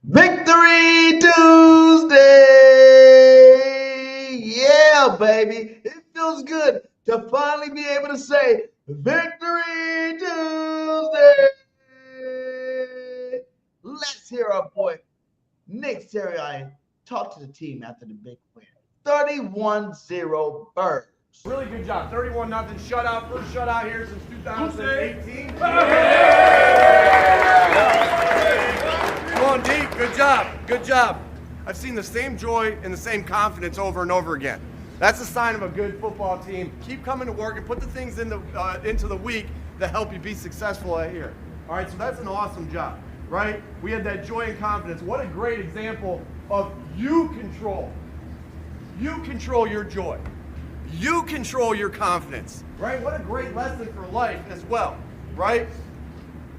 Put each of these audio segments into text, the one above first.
Victory Tuesday! Yeah, baby. It feels good to finally be able to say Victory Tuesday! Let's hear our boy Nick Sirianni talk to the team after the big win. 31-0 Birds. Really good job. 31-0 shutout. First shutout here since 2018. Come on, D. Good job. Good job. I've seen the same joy and the same confidence over and over again. That's a sign of a good football team. Keep coming to work and put the things into the week that help you be successful out here. All right, so that's an awesome job, right? We had that joy and confidence. What a great example of you control. You control your joy. You control your confidence, right? What a great lesson for life as well, right?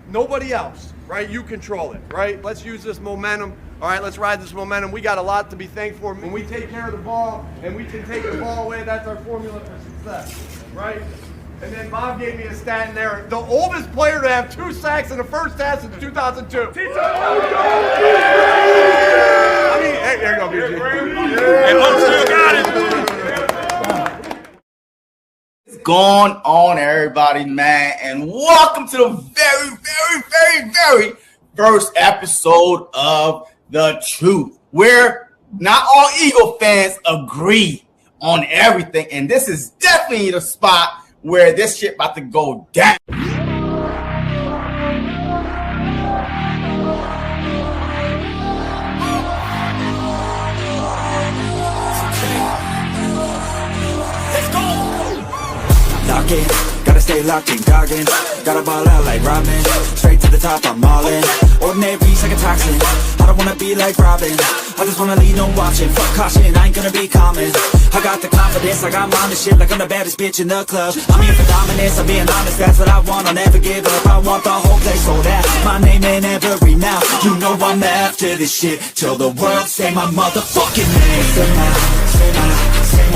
Nobody else, right? You control it, right? Let's use this momentum. All right, let's ride this momentum. We got a lot to be thankful for. When we take care of the ball and we can take the ball away, that's our formula for success, right? And then Bob gave me a stat in there. The oldest player to have 2 sacks in the first half since 2002. I mean, hey, there you go, BG. Hey, Mom still got it. What's going on, everybody, man? And welcome to the very first episode of The Truth, where not all Eagle fans agree on everything. And this is definitely the spot where this shit about to go down. Gotta stay locked in, goggin. Gotta ball out like Robin. Straight to the top, I'm all in. Ordinary's like a toxin. I don't wanna be like Robin. I just wanna lead, no watching. Fuck caution, I ain't gonna be common. I got the confidence, I got mine and shit like I'm the baddest bitch in the club. I'm here for dominance, I'm being honest, that's what I want. I'll never give up, I want the whole place sold out. My name in every mouth. You know I'm after this shit till the world say my motherfucking name. Say my name. Say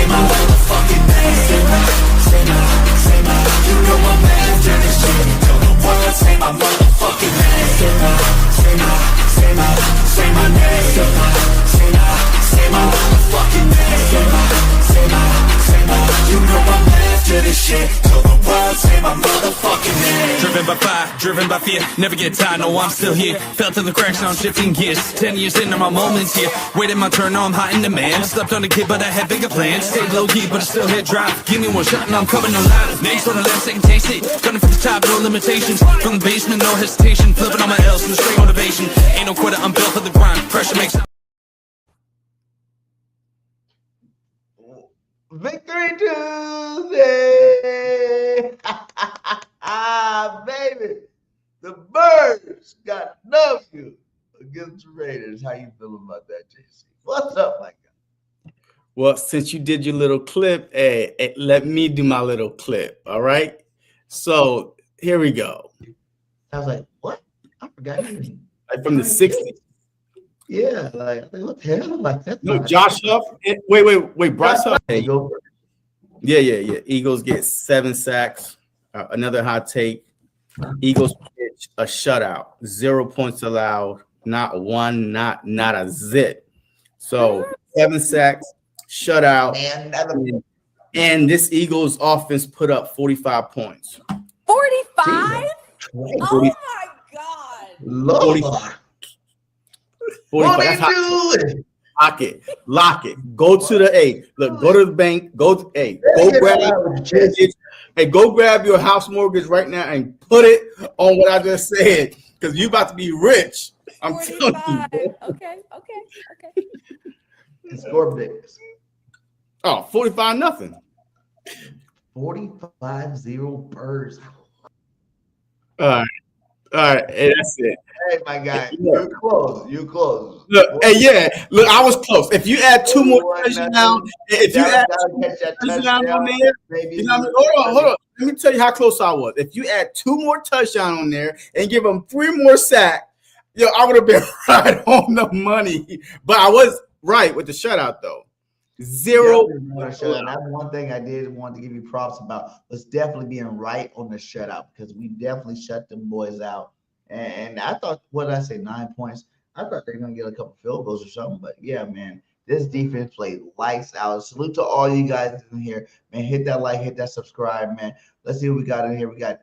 my motherfucking name. Say my. You know I'm after this shit till the world say my motherfucking name. Say my name. Say my motherfucking name. Say my. You know I'm after this shit till the world say my motherfucking name. Driven by fire, driven by fear, never get tired, no I'm still here. Fell to the cracks, now I'm shifting gears. 10 years in, now my moments here. Waiting my turn, now I'm hot in demand. Slept on a kid, but I had bigger plans. Stayed low key, but I still hit drop. Give me one shot and I'm coming alive. Names on the left, second taste it. Gunning for the top, no limitations. From the basement, no hesitation. Flipping on my L's from the straight motivation. Ain't no quitter, I'm built for the grind. Pressure makes Victory Tuesday! Baby, the Birds got W against the Raiders. How you feeling about that, JC? What's up, my guy? Well, since you did your little clip, let me do my little clip, all right? So here we go. I was like, what? I forgot. Like from the 60s. Yeah, like what the hell? Like that. No, Josh Huff. Wait, Bryce Huff. Hey, go. Yeah. Eagles get 7 sacks. Another hot take. Eagles pitch a shutout. 0 points allowed. Not one, not a zip. So 7 sacks, shutout. And this Eagles offense put up 45 points. 45? Oh my God. Lord. 45. That's hot. Lock it. Go to the Look, go to the bank. Go grab your house mortgage right now and put it on what I just said, because you about to be rich. I'm 45. telling you. Okay. Score bigs. Oh, 45-0. 45-0 Birds. All right, hey, that's it. Hey, my guy, you're close. Look, look, I was close. If you add 2 more touchdowns, if you add 2 more touchdowns on there, you know what I mean? Hold on. Let me tell you how close I was. If you add 2 more touchdowns on there and give them 3 more sacks, I would have been right on the money. But I was right with the shutout, though. 0. That's one thing I did want to give you props about. Was definitely being right on the shutout, because we definitely shut them boys out And I thought, what did I say, 9 points? I thought they were going to get a couple field goals or something. But yeah, man, this defense played lights out. Salute to all you guys in here. Man, hit that like, hit that subscribe, man. Let's see what we got in here. We got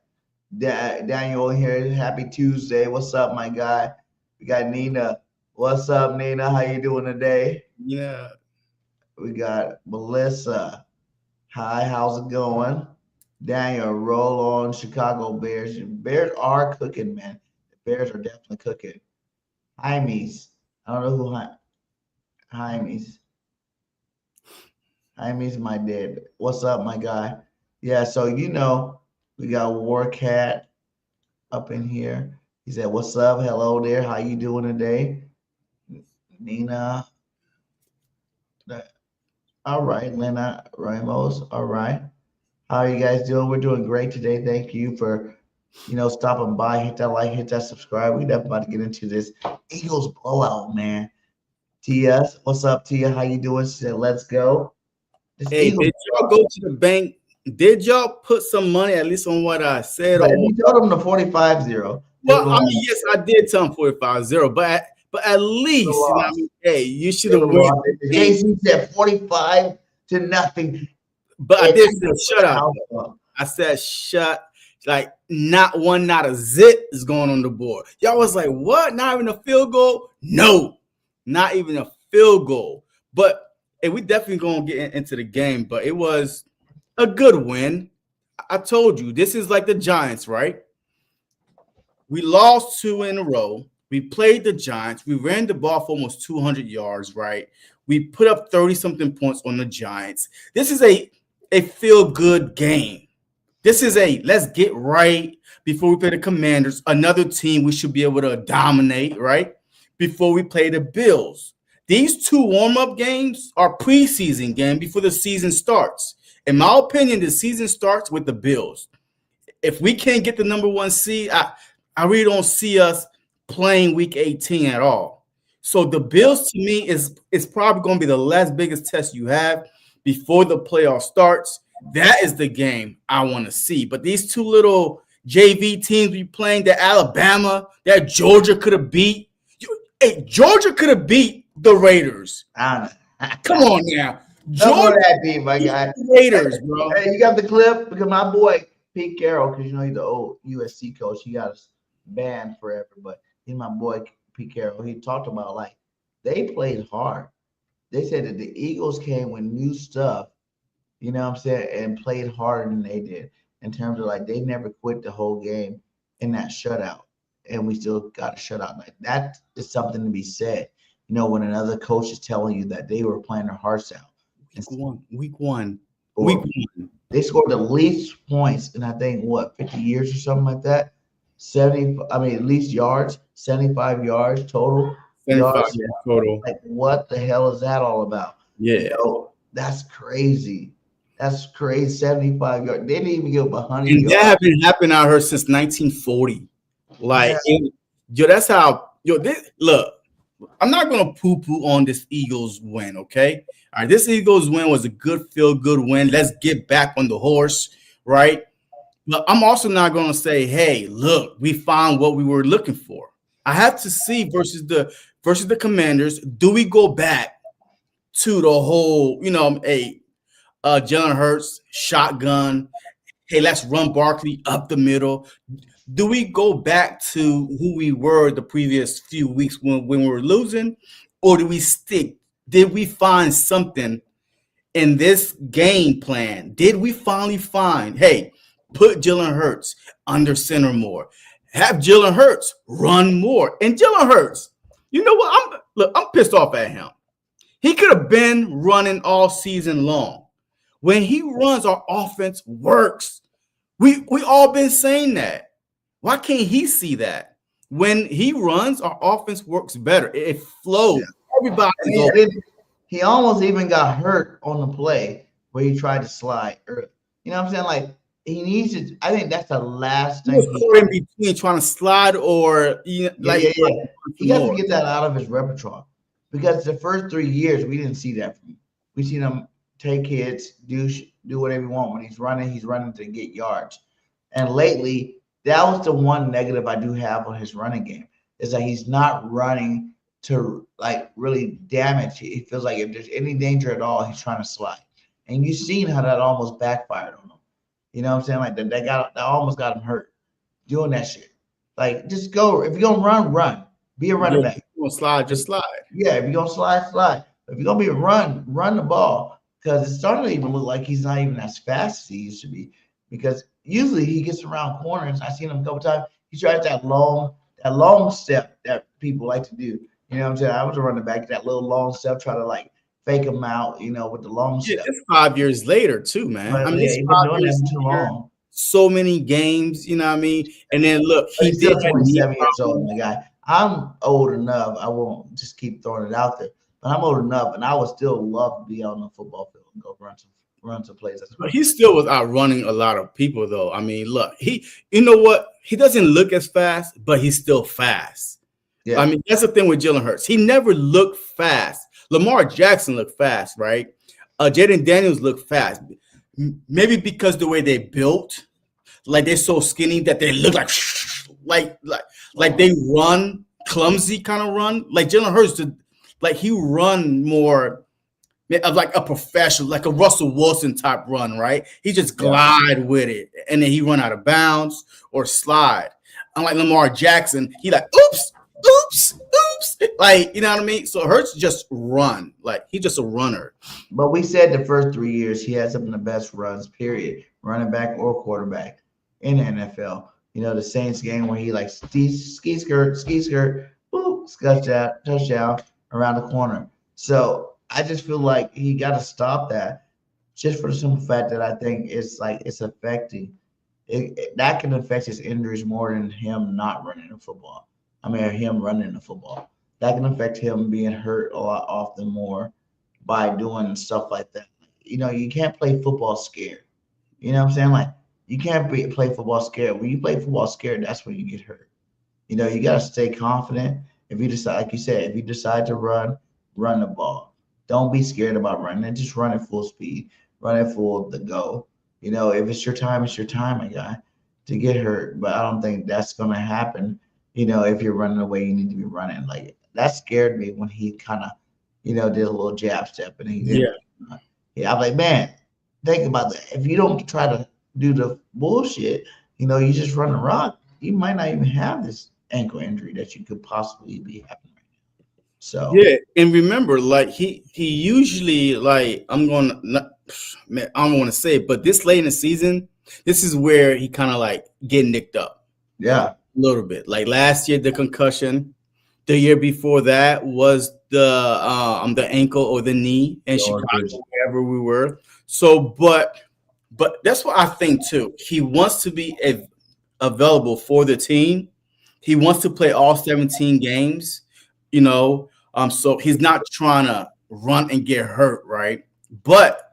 Daniel in here. Happy Tuesday. What's up, my guy? We got Nina. What's up, Nina? How you doing today? Yeah. We got Melissa. Hi, how's it going? Daniel, roll on Chicago Bears. Bears are cooking, man. The Bears are definitely cooking. Jaime's. I don't know who Jaime's. Jaime's my dad. What's up, my guy? Yeah, so we got Warcat up in here. He said, "What's up? Hello there. How you doing today?" Nina. All right, Lena Ramos. All right. How are you guys doing? We're doing great today. Thank you for, stopping by. Hit that like, hit that subscribe. We definitely about to get into this Eagles blowout, man. Tia, what's up, Tia? How you doing? She said, "Let's go." Hey, did y'all go to the bank? Did y'all put some money at least on what I said? But you told them the 45-0. Well, I mean, yes, I did tell them 45-0, but at least, hey, you should have won. JC said 45-0. But I did say shutout. I said not one, not a zip is going on the board. Y'all was like, what? Not even a field goal? No, not even a field goal. But hey, we definitely gonna get into the game. But it was a good win. I told you, this is like the Giants, right? We lost 2 in a row. We played the Giants. We ran the ball for almost 200 yards, right? We put up 30-something points on the Giants. This is a feel-good game. This is let's get right before we play the Commanders, another team we should be able to dominate, right? Before we play the Bills. These 2 warm-up games are preseason games before the season starts. In my opinion, the season starts with the Bills. If we can't get the number 1 seed, I really don't see us playing week 18 at all. So the Bills to me is probably going to be the last biggest test you have before the playoff starts. That is the game I want to see. But these 2 little JV teams we playing, that Alabama, that Georgia could have beat. Georgia could have beat the Raiders. Come on now. Georgia that beat, my guy. Raiders, bro. Hey, you got the clip? Because my boy Pete Carroll, because he's the old USC coach. He got us banned forever, but he's my boy Pete Carroll. He talked about they played hard. They said that the Eagles came with new stuff, you know what I'm saying, and played harder than they did in terms of they never quit the whole game in that shutout, and we still got a shutout. That is something to be said. When another coach is telling you that they were playing their hearts out. Week one. They scored the least points in I think 50 years or something like that. 70. I mean, at least yards. 75 yards total. 75 yards total. What the hell is that all about? Yeah. That's crazy. That's crazy. 75 yards. They didn't even give up 100 and yards. That hasn't happened out here since 1940. That's how. Look. I'm not going to poo-poo on this Eagles win, okay? All right, this Eagles win was a good feel-good win. Let's get back on the horse, right? But I'm also not going to say, hey, look, we found what we were looking for. I have to see versus the Commanders, do we go back to the whole, Jalen Hurts, shotgun, hey, let's run Barkley up the middle. Do we go back to who we were the previous few weeks when we were losing, or do we stick? Did we find something in this game plan? Did we finally find, hey, put Jalen Hurts under center more, have Jalen Hurts run more? And Jalen Hurts, you know what? I'm pissed off at him. He could have been running all season long. When he runs, our offense works. We all been saying that. Why can't he see that? When he runs, our offense works better. It flows. Yeah. Everybody. He almost even got hurt on the play where he tried to slide. You know what I'm saying? He needs to. I think that's the last thing. He was caught in between trying to slide or He got to get that out of his repertoire, because the first 3 years we didn't see that from him. We seen him take hits, do whatever he wants. When he's running to get yards. And lately, that was the one negative I do have on his running game. Is that he's not running to like really damage. It feels like if there's any danger at all, he's trying to slide. And you've seen how that almost backfired on him. You know what I'm saying? Like that almost got him hurt doing that shit. Like just go. If you're gonna run. Be a running back. If you're gonna slide, just slide. Yeah, if you're gonna slide. If you're gonna be a run the ball. Because it's starting to even look like he's not even as fast as he used to be. Because usually he gets around corners. I've seen him a couple times. He tries that long step that people like to do. You know what I'm saying? I was a running back, that little long step, try to like fake him out, with the long step. It's 5 years later too, man. But, I mean, he's been doing that too long. So many games, you know what I mean? And then look, he's still 27 years old, my guy. I'm old enough. I won't just keep throwing it out there, but I'm old enough, and I would still love to be on the football field and go run some plays. But he still was outrunning a lot of people, though. I mean, look, you know what? He doesn't look as fast, but he's still fast. Yeah. I mean, that's the thing with Jalen Hurts. He never looked fast. Lamar Jackson looked fast, right? Jaden Daniels looked fast. Maybe because the way they built, like they're so skinny that they look like they run clumsy kind of run. Like Jalen Hurts, like he run more of like a professional, like a Russell Wilson type run, right? He just glide with it, and then he run out of bounds or slide. Unlike Lamar Jackson, he like oops, like you know what I mean. So Hurts just run, like he's just a runner. But we said the first 3 years he had some of the best runs, period, running back or quarterback in the NFL. The Saints game where he like ski skirt, boop, touchdown around the corner. So I just feel like he got to stop that, just for the simple fact that I think it's affecting. That can affect his injuries more than him not running the football. I mean, him running the football. That can affect him being hurt a lot often more by doing stuff like that. You can't play football scared. You know what I'm saying? Like, you can't play football scared. When you play football scared, that's when you get hurt. You got to stay confident. If you decide, like you said, if you decide to run the ball. Don't be scared about running. Just run at full speed. Run at full the go. If it's your time, my guy, to get hurt. But I don't think that's going to happen, if you're running the way you need to be running. Like, that scared me when he kind of, did a little jab step. And he did. Yeah, I'm like, man, think about that. If you don't try to do the bullshit, you just run around, you might not even have this ankle injury that you could possibly be having right now. So yeah, and remember, like he usually like I don't want to say it, but this late in the season, this is where he kind of like get nicked up. Yeah, a little bit. Like last year, the concussion. The year before that was the ankle or the knee in Chicago, wherever we were. So, but that's what I think too. He wants to be available for the team. He wants to play all 17 games, so he's not trying to run and get hurt, right? But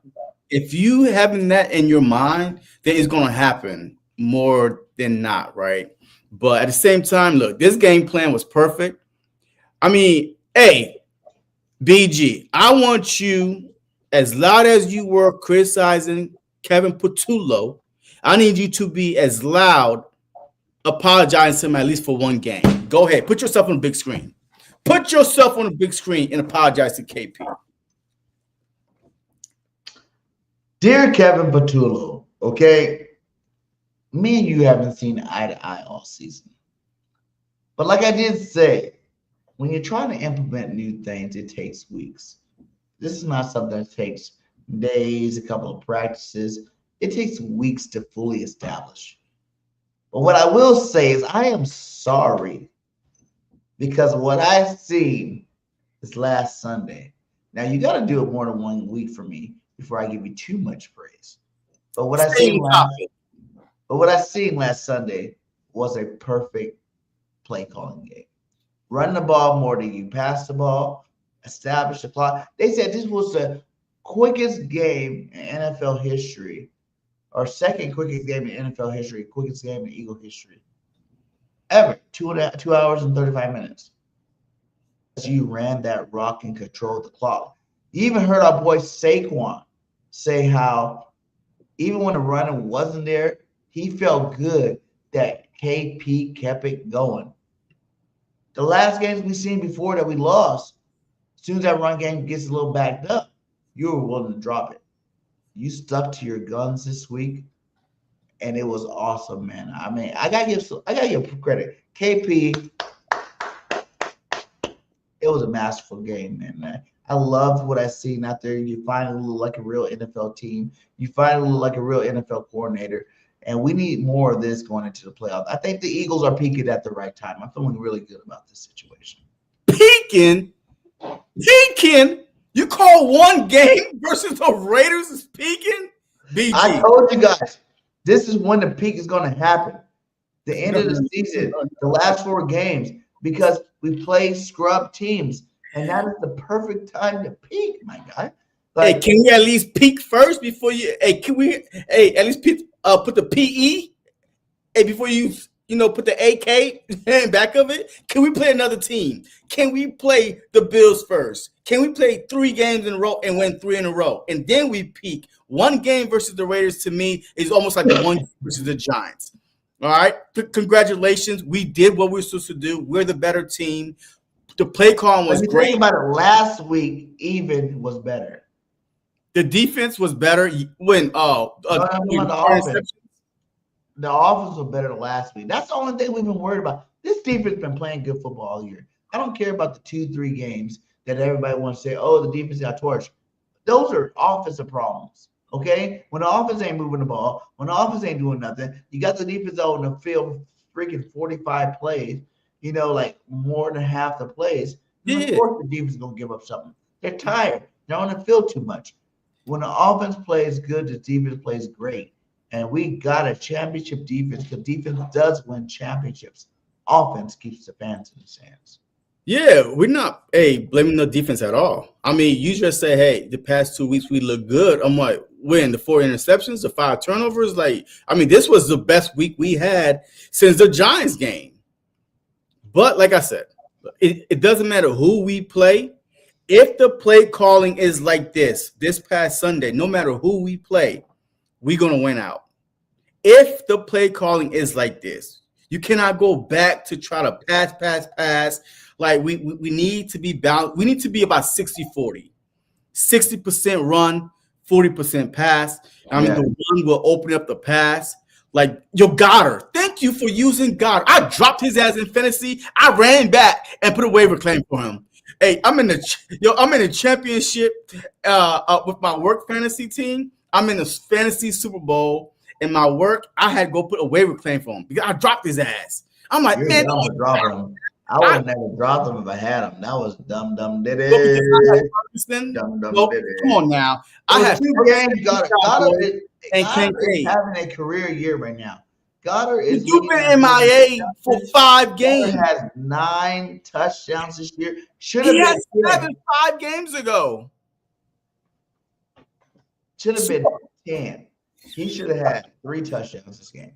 if you having that in your mind, then it's going to happen more than not, right? But at the same time, look, this game plan was perfect. I mean, hey, BG, I want you, as loud as you were criticizing Kevin Patullo, I need you to be as loud apologizing to him at least for one game. Go ahead. Put yourself on the big screen. Put yourself on the big screen and apologize to KP. Dear Kevin Patullo, okay, me and you haven't seen eye to eye all season. But like I did say, when you're trying to implement new things, it takes weeks. This is not something that takes days, a couple of practices. It takes weeks to fully establish. But what I will say is I am sorry because what I've seen is last Sunday. Now, you got to do it more than 1 week for me before I give you too much praise. But what I seen last Sunday was a perfect play calling game. Run the ball more than you pass the ball, establish the clock. They said this was the quickest game in NFL history, or second quickest game in NFL history, quickest game in Eagle history ever. 2 hours and 35 minutes. You ran that rock and controlled the clock. You even heard our boy Saquon say how even when the running wasn't there, he felt good that KP kept it going. The last games we've seen before that we lost, as soon as that run game gets a little backed up, you were willing to drop it. You stuck to your guns this week, and it was awesome, man. I mean, I gotta give credit. KP, it was a masterful game, man. I loved what I seen out there. You finally look like a real NFL team. You finally look like a real NFL coordinator. And we need more of this going into the playoffs. I think the Eagles are peaking at the right time. I'm feeling really good about this situation. Peaking? You call one game versus the Raiders is peaking? BG. I told you guys, this is when the peak is going to happen. The end of the season, the last 4 games, because we play scrub teams. And that is the perfect time to peak, my guy. Like, hey, can we at least peak first before you? Hey, can we? Hey, at least put the PE? Hey, before you put the AK in back of it. Can we play another team? Can we play the Bills first? Can we play 3 games in a row and win 3 in a row, and then we peak? One game versus the Raiders to me is almost like the one versus the Giants. All right, congratulations. We did what we were supposed to do. We're the better team. The play call was great. Think about it. Last week, even was better. The defense was better when the offense. The offense was better last week. That's the only thing we've been worried about. This defense been playing good football all year. I don't care about the 2-3 games that everybody wants to say, oh, the defense got torched. Those are offensive problems. Okay? When the offense ain't moving the ball, when the offense ain't doing nothing, you got the defense out in the field freaking 45 plays. Like more than half the plays. Yeah. Of course, the defense is going to give up something. They're tired. They're on the field too much. When the offense plays good, the defense plays great. And we got a championship defense because defense does win championships. Offense keeps the fans in the stands. Yeah, we're not blaming the defense at all. I mean, you just say, hey, the past 2 weeks we look good. I'm like, when the 4 interceptions, the 5 turnovers, this was the best week we had since the Giants game. But like I said, it doesn't matter who we play. If the play calling is like this past Sunday, no matter who we play, we're going to win out. If the play calling is like this, you cannot go back to try to pass. Like we need to be balanced. We need to be about 60-40. 60% run, 40% pass. The run will open up the pass. Like, Goddard, thank you for using Goddard. I dropped his ass in fantasy. I ran back and put a waiver claim for him. Hey, I'm in the championship with my work fantasy team. I'm in the fantasy Super Bowl. In my work, I had to go put a waiver claim for him because I dropped his ass. I'm like, man, I would have never dropped him if I had him. That was dumb did it. Come on now. I had 2 games. Goddard is having a career year right now. Goddard is. You've been MIA for 5 games. Goddard has 9 touchdowns this year. He had 5 games ago. Should have been 10. He should have had 3 touchdowns this game.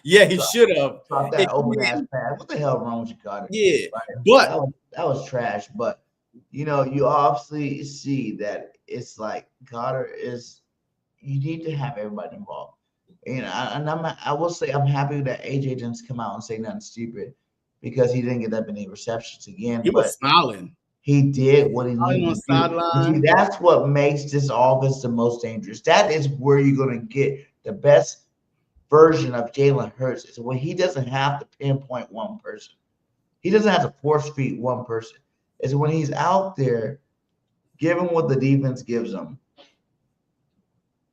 Yeah, he should have. That open ass pass. What the hell wrong with you, Goddard? Yeah, but that was trash. But you obviously see that it's like Goddard is. You need to have everybody involved. I will say I'm happy that AJ didn't come out and say nothing stupid because he didn't get that many receptions again. He was smiling. He did what he needed to do. That's what makes this offense the most dangerous. That is where you're going to get the best version of Jalen Hurts. Is when he doesn't have to pinpoint one person. He doesn't have to force feed one person. It's when he's out there giving what the defense gives him.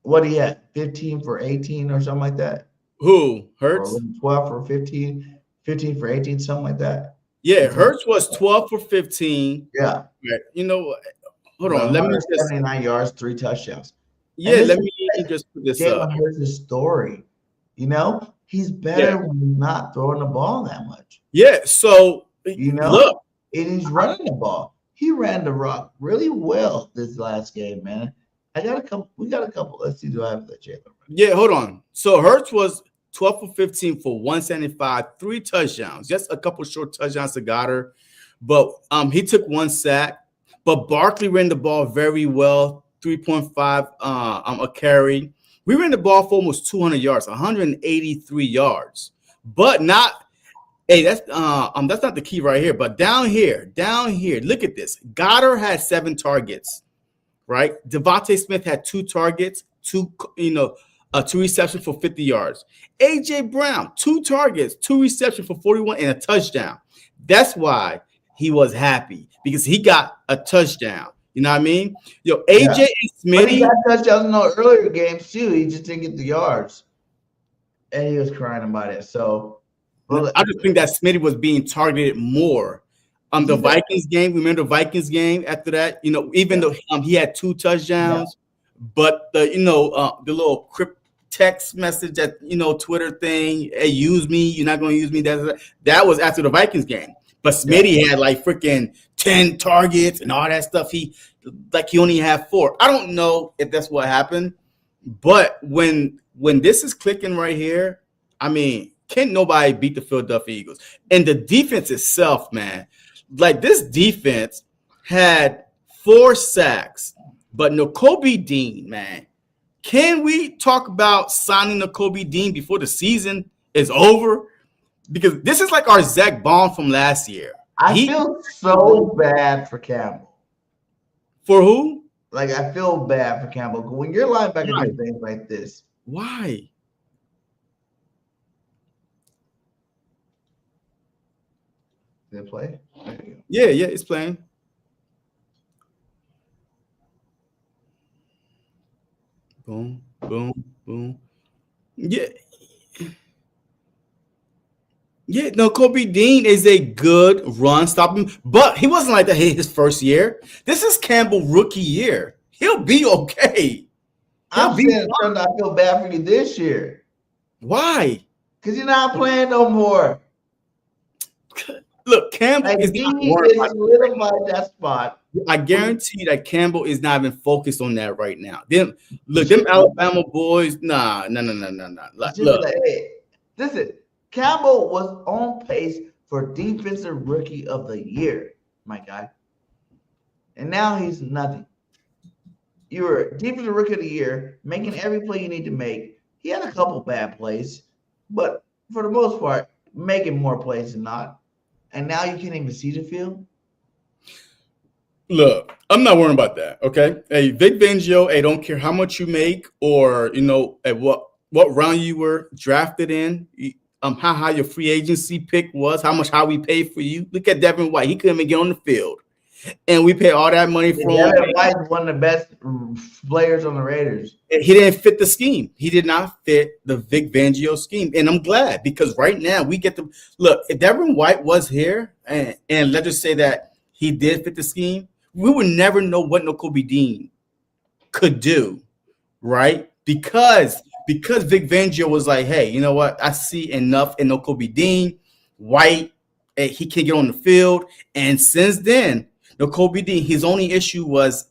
What he had, 15 for 18 or something like that? Who? Hurts? Or 12 for 15, 15 for 18, something like that. Yeah, Hurts was 12 for 15. Yeah. Hold on. Let me just 79 yards, 3 touchdowns. Yeah, let me just put this up. Jalen Hurts' story. He's better when he's not throwing the ball that much. Yeah, so look, and he's running the ball. He ran the rock really well this last game, man. We got a couple. Let's see. Do I have the Jalen? Yeah, hold on. So Hurts was 12 for 15 for 175, 3 touchdowns. Just a couple short touchdowns to Goddard. But he took 1 sack. But Barkley ran the ball very well, 3.5 a carry. We ran the ball for almost 200 yards, 183 yards. but not. Hey, that's not the key right here. But down here, look at this. Goddard had 7 targets, right? Devontae Smith had 2 targets, 2 receptions for 50 yards. AJ Brown, 2 targets, 2 receptions for 41 and a touchdown. That's why he was happy, because he got a touchdown. You know what I mean? AJ and Smitty. But he got touchdowns in the earlier games too. He just didn't get the yards, and he was crying about it. So. Well, I just think that Smitty was being targeted more. The Vikings game, remember the Vikings game after that? Even though he had 2 touchdowns, but the little crypt text message that Twitter thing, hey, use me, you're not going to use me. That was after the Vikings game. But Smitty had like freaking 10 targets and all that stuff. He only had 4. I don't know if that's what happened, but when this is clicking right here, I mean. Can't nobody beat the Philadelphia Eagles. And the defense itself, man, like this defense had 4 sacks, but Nakobe Dean, man, can we talk about signing Nakobe Dean before the season is over? Because this is like our Zach Bond from last year. I feel so bad for Campbell. For who? Like, I feel bad for Campbell. When you're linebacker do things like this. Why? Did it play? Yeah, it's playing. Boom, boom, boom. Yeah. No, Kobe Dean is a good run stopping, but he wasn't like that his first year. This is Campbell rookie year. He'll be okay. I feel bad for you this year. Why? Because you're not playing no more. Look, Campbell is not solidified that spot. I guarantee that Campbell is not even focused on that right now. Them Alabama boys, nah. Look. Hey, listen, Campbell was on pace for defensive rookie of the year, my guy. And now he's nothing. You were defensive rookie of the year, making every play you need to make. He had a couple bad plays, but for the most part, making more plays than not. And now you can't even see the field? Look, I'm not worrying about that, okay? Hey, Vic Fangio, hey, don't care how much you make or, at what round you were drafted in, how high your free agency pick was, how we paid for you. Look at Devin White. He couldn't even get on the field. And we paid all that money for him. Devin White is one of the best players on the Raiders. He didn't fit the scheme. He did not fit the Vic Fangio scheme. And I'm glad, because right now we get to look, if Devin White was here and let's just say that he did fit the scheme, we would never know what Nakobe Dean could do, right? Because Vic Fangio was like, hey, you know what? I see enough in Nakobe Dean. White, he can't get on the field. And since then, Nakobe Dean, his only issue was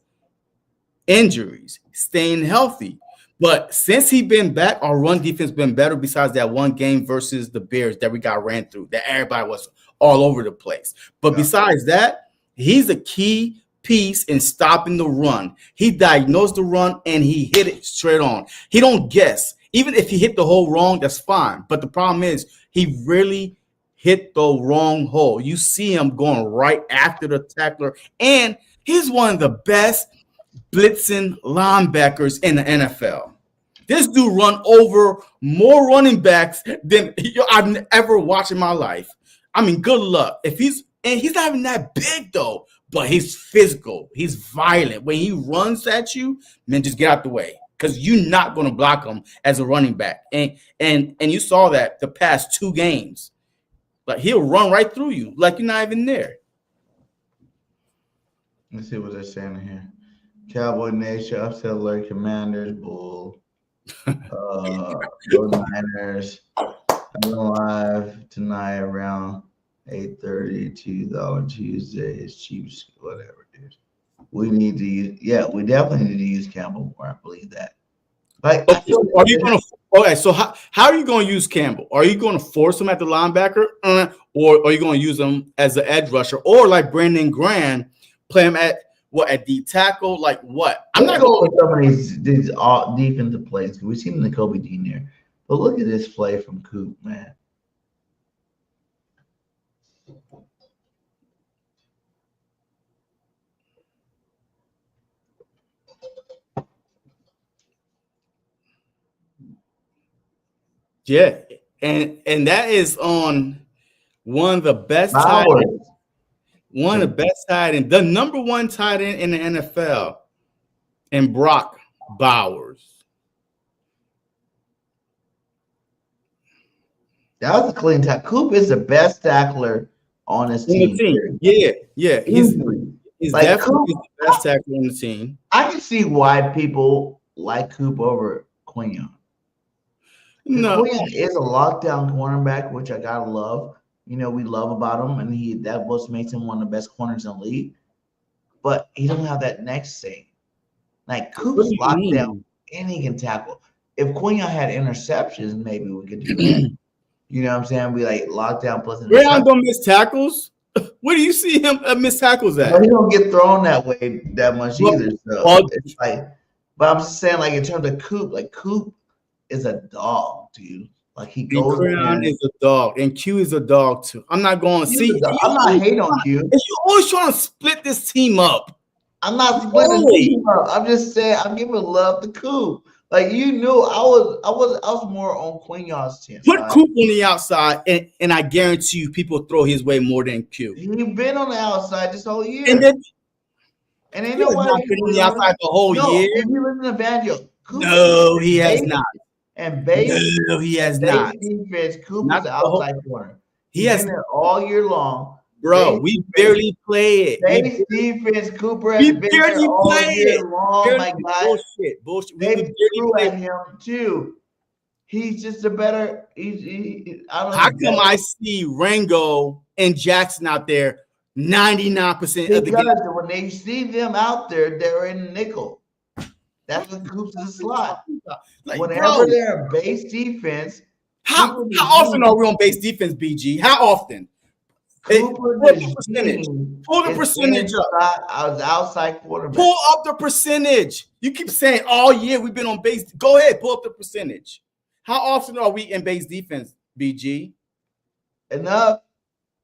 injuries, staying healthy. But since he's been back, our run defense been better besides that one game versus the Bears that we got ran through, that everybody was all over the place. But besides that, he's a key piece in stopping the run. He diagnosed the run and he hit it straight on. He don't guess. Even if he hit the hole wrong, that's fine. But the problem is he really hit the wrong hole. You see him going right after the tackler. And he's one of the best blitzing linebackers in the NFL. This dude run over more running backs than I've ever watched in my life. I mean, good luck. He's not even that big though, but he's physical. He's violent. When he runs at you, man, just get out the way, because you're not going to block him as a running back. And you saw that the past 2 games. Like, he'll run right through you like you're not even there. Let's see what they're saying here. Cowboy Nation, upset alert, Commanders, Bull. Go Niners. I'm live tonight around 8:30, $2 Tuesdays, Chiefs, whatever, dude. We need to use, we definitely need to use Campbell more. I believe that. Like, are you going to? Okay, so how are you going to use Campbell? Are you going to force him at the linebacker, or are you going to use him as an edge rusher, or like Brandon Graham, play him at D tackle? Like what? I'm not going with some of these defensive plays. We've seen Nakobe Dean there, but look at this play from Coop, man. Yeah, and that is on one of the best tight Bowers. ends, one of the best tight end, the number one tight end in the NFL, and Brock Bowers. That was a clean tackle. Coop is the best tackler on his team. Yeah. He's like definitely Coop, the best tackler on the team. I can see why people like Coop over Quinion. No, Quinion is a lockdown cornerback, which I gotta love. You know, we love about him, and that was makes him one of the best corners in the league. But he don't have that next thing. Like Coop's locked down and he can tackle. If Quinion had interceptions, maybe we could do that. You know what I'm saying? We like lockdown plus interceptions. Quinion don't miss tackles. Where do you see him miss tackles at? Well, he don't get thrown that way that much either. So it's like, but I'm just saying, like in terms of Coop, like Coop is a dog, dude. Like he goes. Quinion is a dog, and Q is a dog too. I'm not going to see. I'm not hating on Q. You always trying to split this team up. I'm not splitting the team up. I'm just saying I'm giving love to Coop. Like you knew, I was more on Quinion's team. Put Coop on the outside, and I guarantee you, people throw his way more than Q. He's been on the outside this whole year, and ain't nobody been on the outside the whole year. If you listen to Vanjo, no, he has not. And base, no, he has not. Defense, Coop is the outside corner. He has been there all year long. Bro, we barely play it. Base defense, Cooper has been there all year long. My God, bullshit. They threw at him too. He's just a better. I don't know. How come I see Rango and Jackson out there 99% of the game? Because when they see them out there, they're in nickel. That's what Coop's in the slot. Like, whenever they're in base defense, how often are we on base defense, BG? How often? Pull the percentage up. I was outside quarterback. Pull up the percentage. You keep saying all year we've been on base. Go ahead, pull up the percentage. How often are we in base defense, BG? Enough.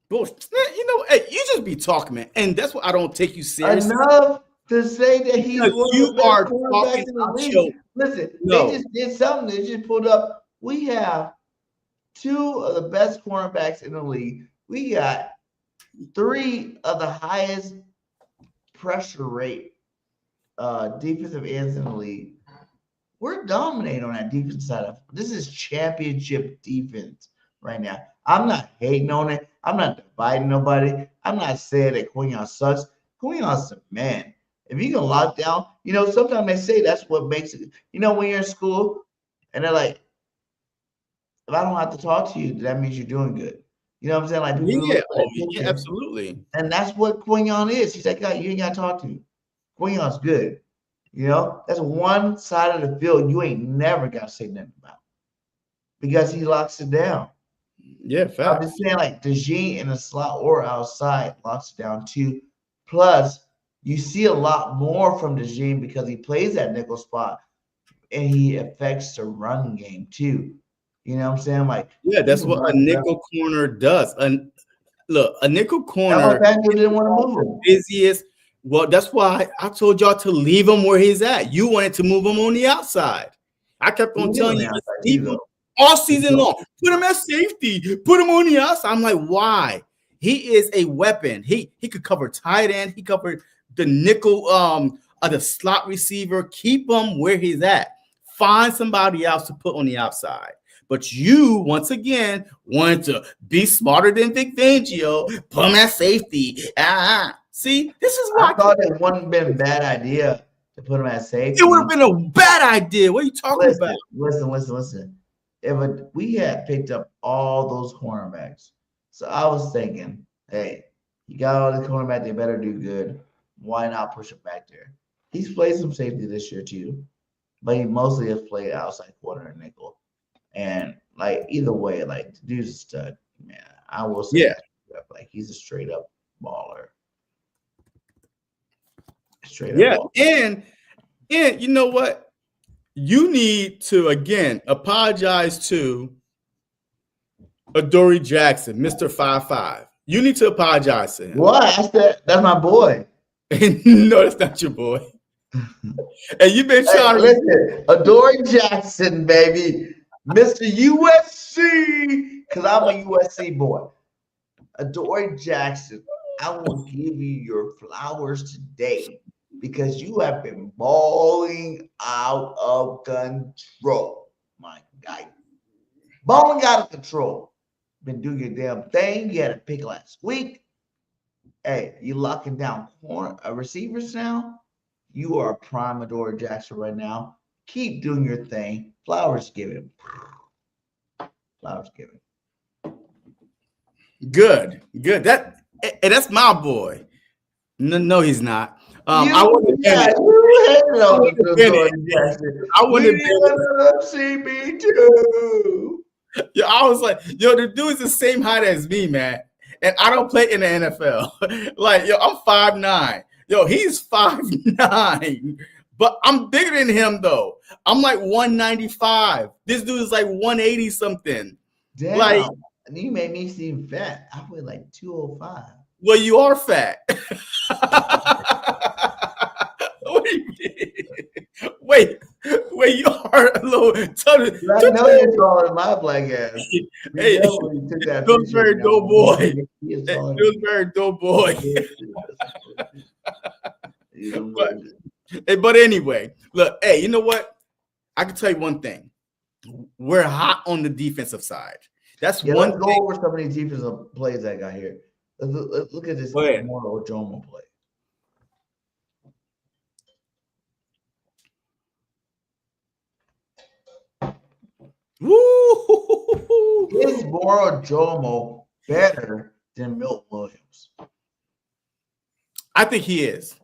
Bullshit. You know, hey, you just be talking, man, and that's why I don't take you seriously. Enough to say that he's one of the best quarterbacks in the league. Listen, they just did something. They just pulled up. We have two of the best cornerbacks in the league. We got three of the highest pressure rate defensive ends in the league. We're dominating on that defense side. This is championship defense right now. I'm not hating on it. I'm not dividing nobody. I'm not saying that Quinion sucks. Quinion's a man. If you can lock down, you know, sometimes they say that's what makes it. You know, when you're in school and they're like, if I don't have to talk to you, that means you're doing good. You know what I'm saying? Like, yeah, absolutely. And that's what Quinion is. He's like, you ain't got to talk to me. Quinion's good. You know, that's one side of the field you ain't never got to say nothing about because he locks it down. Yeah, fact. I'm just saying, like, DeJean in the slot or outside locks it down too. Plus, you see a lot more from DeJean because he plays that nickel spot and he affects the run game too. You know what I'm saying? Like, yeah, that's what a nickel corner does. And look, a nickel corner didn't want to move him. Busiest. Well, that's why I told y'all to leave him where he's at. You wanted to move him on the outside. I kept on telling you all season long. Put him at safety. Put him on the outside. I'm like, why? He is a weapon. He could cover tight end. He covered the nickel, the slot receiver. Keep him where he's at. Find somebody else to put on the outside. But you, once again, wanted to be smarter than Vic Fangio. Put him at safety. See, this is why I thought it wouldn't have been a bad idea to put him at safety. It would have been a bad idea. What are you talking about? Listen. We had picked up all those cornerbacks. So I was thinking, hey, you got all the cornerbacks, they better do good. Why not push him back there? He's played some safety this year too, but he mostly has played outside corner and nickel. And like either way, like the dude's a stud, man. I will say, like he's a straight up baller. And you know what? You need to again apologize to Adoree Jackson, Mr. 5'5". You need to apologize to him. What? That's my boy. No, that's not your boy. And you've been trying to listen. Adoree Jackson, baby. Mr. USC, because I'm a USC boy. Adoree Jackson, I will give you your flowers today because you have been balling out of control, my guy. Balling out of control. Been doing your damn thing. You had a pick last week. Hey, you locking down receivers now. You are prime Adoree Jackson right now. Keep doing your thing. Flowers given. Flowers given. Good. That's my boy. No, he's not. I wouldn't have see me too. Yo, I was like, yo, the dude is the same height as me, man. And I don't play in the NFL. Like, yo, I'm 5'9". Yo, he's 5'9". But I'm bigger than him, though. I'm like 195. This dude is like 180 something. Damn. Like, you made me seem fat. I weigh like 205. Well, you are fat. Wait, you are a little. I know you're taller than my black ass. Hey, Pillsbury Doughboy. Pillsbury Doughboy. But anyway, look, hey, you know what? I can tell you one thing. We're hot on the defensive side. That's one let's thing. go over some of these defensive plays I got here. Let's look at this Moro Jomo play. Woo! Is Moro Jomo better than Milton Williams? I think he is.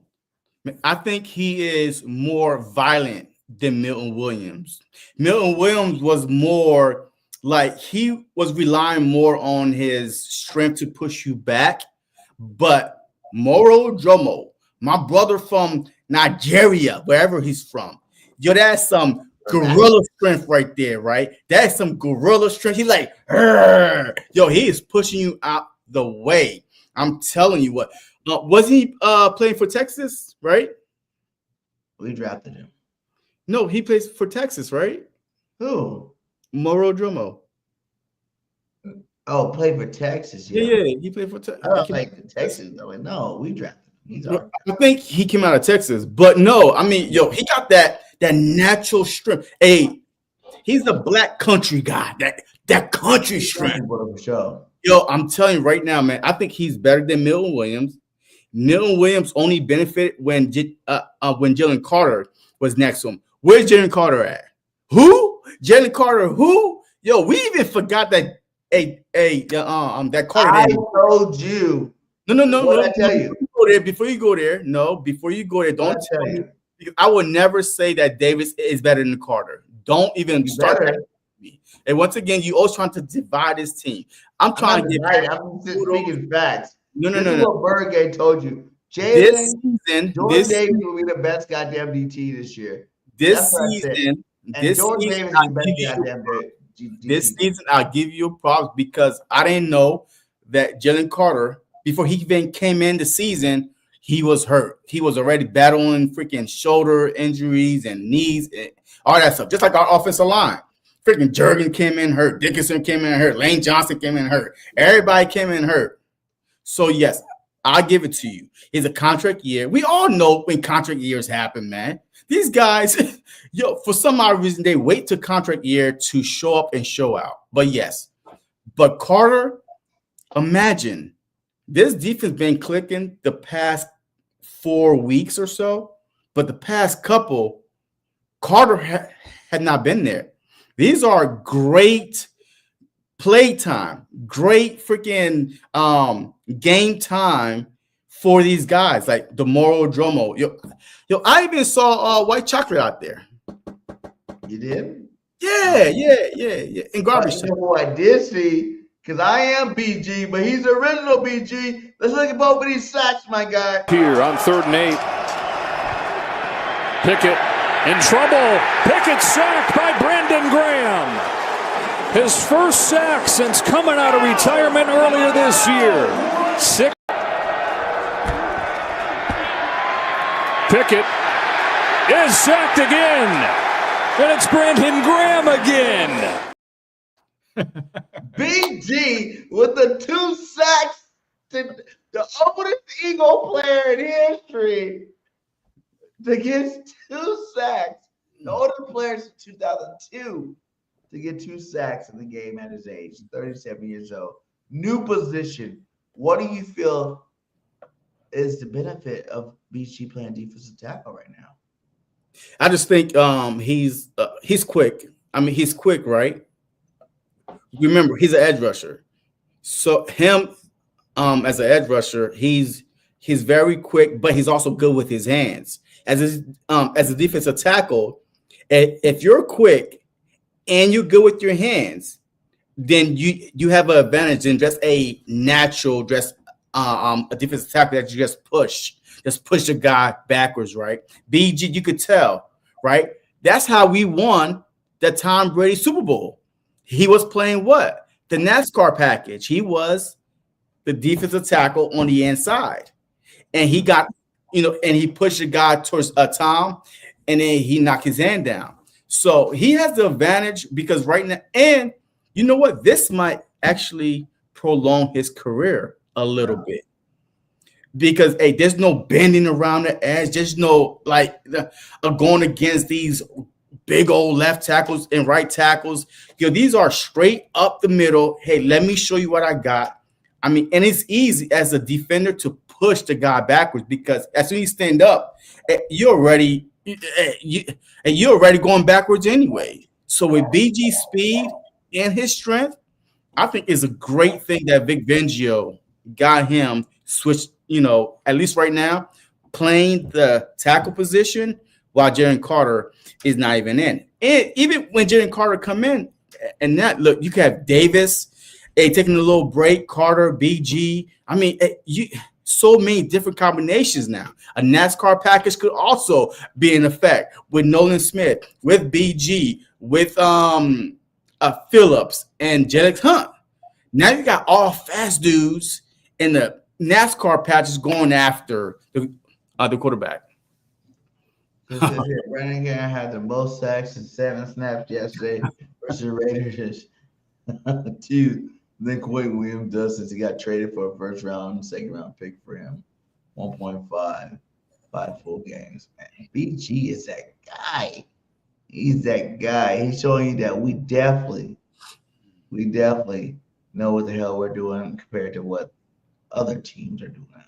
I think he is more violent than Milton Williams. Milton Williams was more like he was relying more on his strength to push you back. But Moro Jomo, my brother from Nigeria, wherever he's from, yo, that's some gorilla strength right there, right? That's some gorilla strength. He's like, yo, he is pushing you out the way. I'm telling you what. Was he playing for Texas, right? We drafted him. No, he plays for Texas, right? Who? Moro Jomo. Oh, played for Texas. Yeah, he played for Texas. I don't like Texas. I'm like, no, we drafted him. I think he came out of Texas, but no, I mean, yo, he got that natural strength. Hey, he's a black country guy. That country strength. Yo, I'm telling you right now, man. I think he's better than Milton Williams. Milton Williams only benefited when Jalen Carter was next to him. Where's Jalen Carter at? Who? Jalen Carter? Who? Yo, we even forgot that. That Carter. I told you. No. What I tell you? Before you go there, don't tell me. Because I would never say that Davis is better than Carter. Don't even start that with me. And once again, you always trying to divide this team. I'm trying to get right. I'm just speaking facts. No. What BirdGang told you. This season, Jordan Davis will be the best goddamn DT this year. This season, I'll give you props because I didn't know that Jalen Carter, before he even came in the season, he was hurt. He was already battling freaking shoulder injuries and knees and all that stuff, just like our offensive line. Freaking Jurgen came in hurt. Dickinson came in hurt. Lane Johnson came in hurt. Everybody came in hurt. So, yes, I'll give it to you. It's a contract year. We all know when contract years happen, man. These guys, yo, for some odd reason, they wait to contract year to show up and show out. But, yes. But Carter, imagine this defense been clicking the past 4 weeks or so. But the past couple, Carter had not been there. These are great play time, great freaking game time for these guys like the Moro Jomo. Yo, I even saw White Chocolate out there. You did? Yeah. And garbage. You know who I did see, because I am BG, but he's the original BG. Let's look at both of these sacks, my guy. Here on 3rd and 8. Pickett in trouble. Pickett sacked by Brandon Graham. His first sack since coming out of retirement earlier this year. Pickett is sacked again. And it's Brandon Graham again. BG with the 2 sacks, to the oldest Eagle player in history to get 2 sacks. The oldest player since 2002 to get 2 sacks in the game at his age, 37 years old. New position. What do you feel is the benefit of BG playing defensive tackle right now? I just think he's quick. I mean, he's quick, right? Remember, he's an edge rusher. So him as an edge rusher, he's very quick, but he's also good with his hands. As a defensive tackle, if you're quick and you're good with your hands, then you have an advantage than just a natural a defensive tackle that you just push the guy backwards, right? BG, you could tell, right? That's how we won the Tom Brady Super Bowl. He was playing what? The NASCAR package. He was the defensive tackle on the inside. And he got, and he pushed the guy towards Tom, and then he knocked his hand down. So he has the advantage because right now, and you know what? This might actually prolong his career a little bit. Because there's no bending around the edge. There's no going against these big old left tackles and right tackles. These are straight up the middle. Hey, let me show you what I got. I mean, and it's easy as a defender to push the guy backwards because as soon as you stand up, you're already going backwards anyway. So with BG's speed and his strength, I think it's a great thing that Vic Fangio got him switched, at least right now, playing the tackle position while Jalen Carter is not even in. And even when Jalen Carter come in, and that look, you can have Davis, taking a little break, Carter, BG. I mean, so many different combinations now. A NASCAR package could also be in effect with Nolan Smith, with BG, with Phillips and Jelix Hunt. Now you got all fast dudes in the NASCAR patches going after the quarterback. Brandon Graham had the most sacks and 7 snaps yesterday versus the Raiders. 2. Then Quinn Williams does since he got traded for a first round, second round pick for him. 1.5, 5 full games. Man, BG is that guy. He's that guy. He's showing you that we definitely know what the hell we're doing compared to what other teams are doing out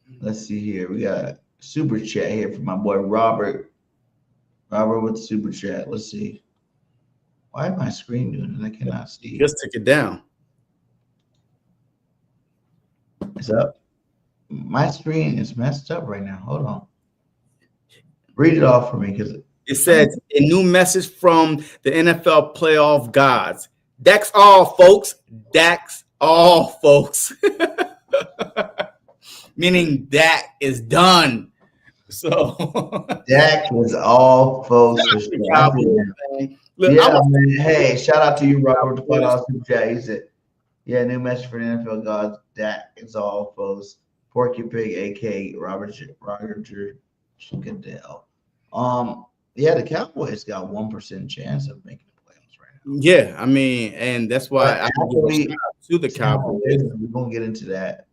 there. Let's see here. We got a super chat here from my boy Robert. Robert with the super chat. Let's see. Why is my screen doing it? I cannot see. Just take it down. It's up. My screen is messed up right now. Hold on. Read it off for me because it says a new message from the NFL playoff gods. That's all, folks. That's all, folks. Meaning Dak is done. So Dak was all, folks. Look, man. Hey, shout out to you, Robert. He said, "Yeah, new message for the NFL gods. Dak is all, folks. Porky Pig, aka Roger Goodell." Yeah, the Cowboys got 1% chance of making the playoffs right now. Yeah, I mean, and that's why I actually to the Cowboys. We're gonna get into that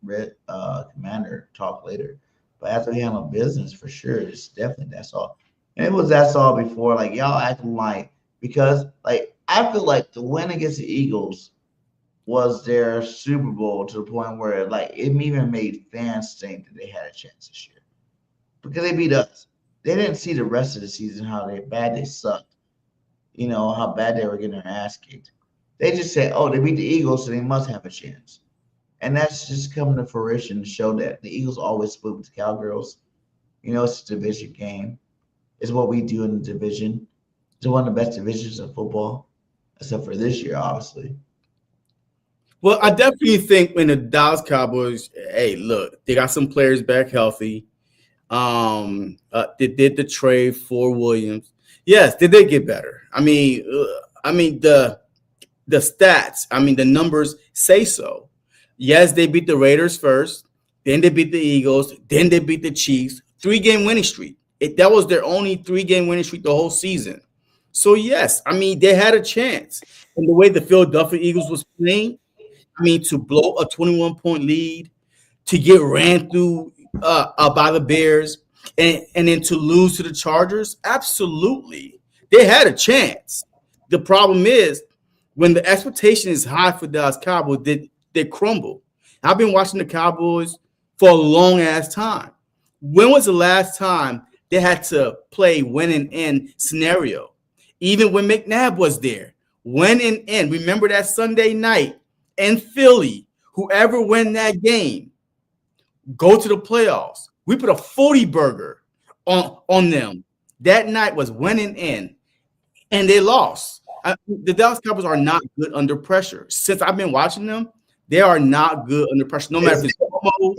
Commander talk later, but after we handle business for sure, it's definitely that's all. And it was that's all before, like y'all acting like because like I feel like the win against the Eagles was their Super Bowl to the point where like it even made fans think that they had a chance this year because they beat us. They didn't see the rest of the season how bad they sucked, how bad they were getting their ass kicked. They just said, "Oh, they beat the Eagles, so they must have a chance," and that's just coming to fruition to show that the Eagles always split with the Cowgirls. It's a division game. It's what we do in the division. It's one of the best divisions of football, except for this year, obviously. Well, I definitely think when the Dallas Cowboys, hey, look, they got some players back healthy. They did the trade for Williams. Yes, they did get better. I mean the stats, the numbers say so. Yes, they beat the Raiders first, then they beat the Eagles, then they beat the Chiefs. 3-game winning streak. That was their only 3-game winning streak the whole season. So yes, I mean they had a chance. And the way the Philadelphia Eagles was playing, I mean to blow a 21-point lead, to get ran through by the Bears, and then to lose to the Chargers, absolutely. They had a chance. The problem is when the expectation is high for Dallas Cowboys, they crumble. I've been watching the Cowboys for a long ass time. When was the last time they had to play win and end scenario? Even when McNabb was there, win and end. Remember that Sunday night in Philly, whoever win that game, go to the playoffs. We put a 40 burger on them. That night was win and end, and they lost. The Dallas Cowboys are not good under pressure. Since I've been watching them, they are not good under pressure. No matter if it's Romo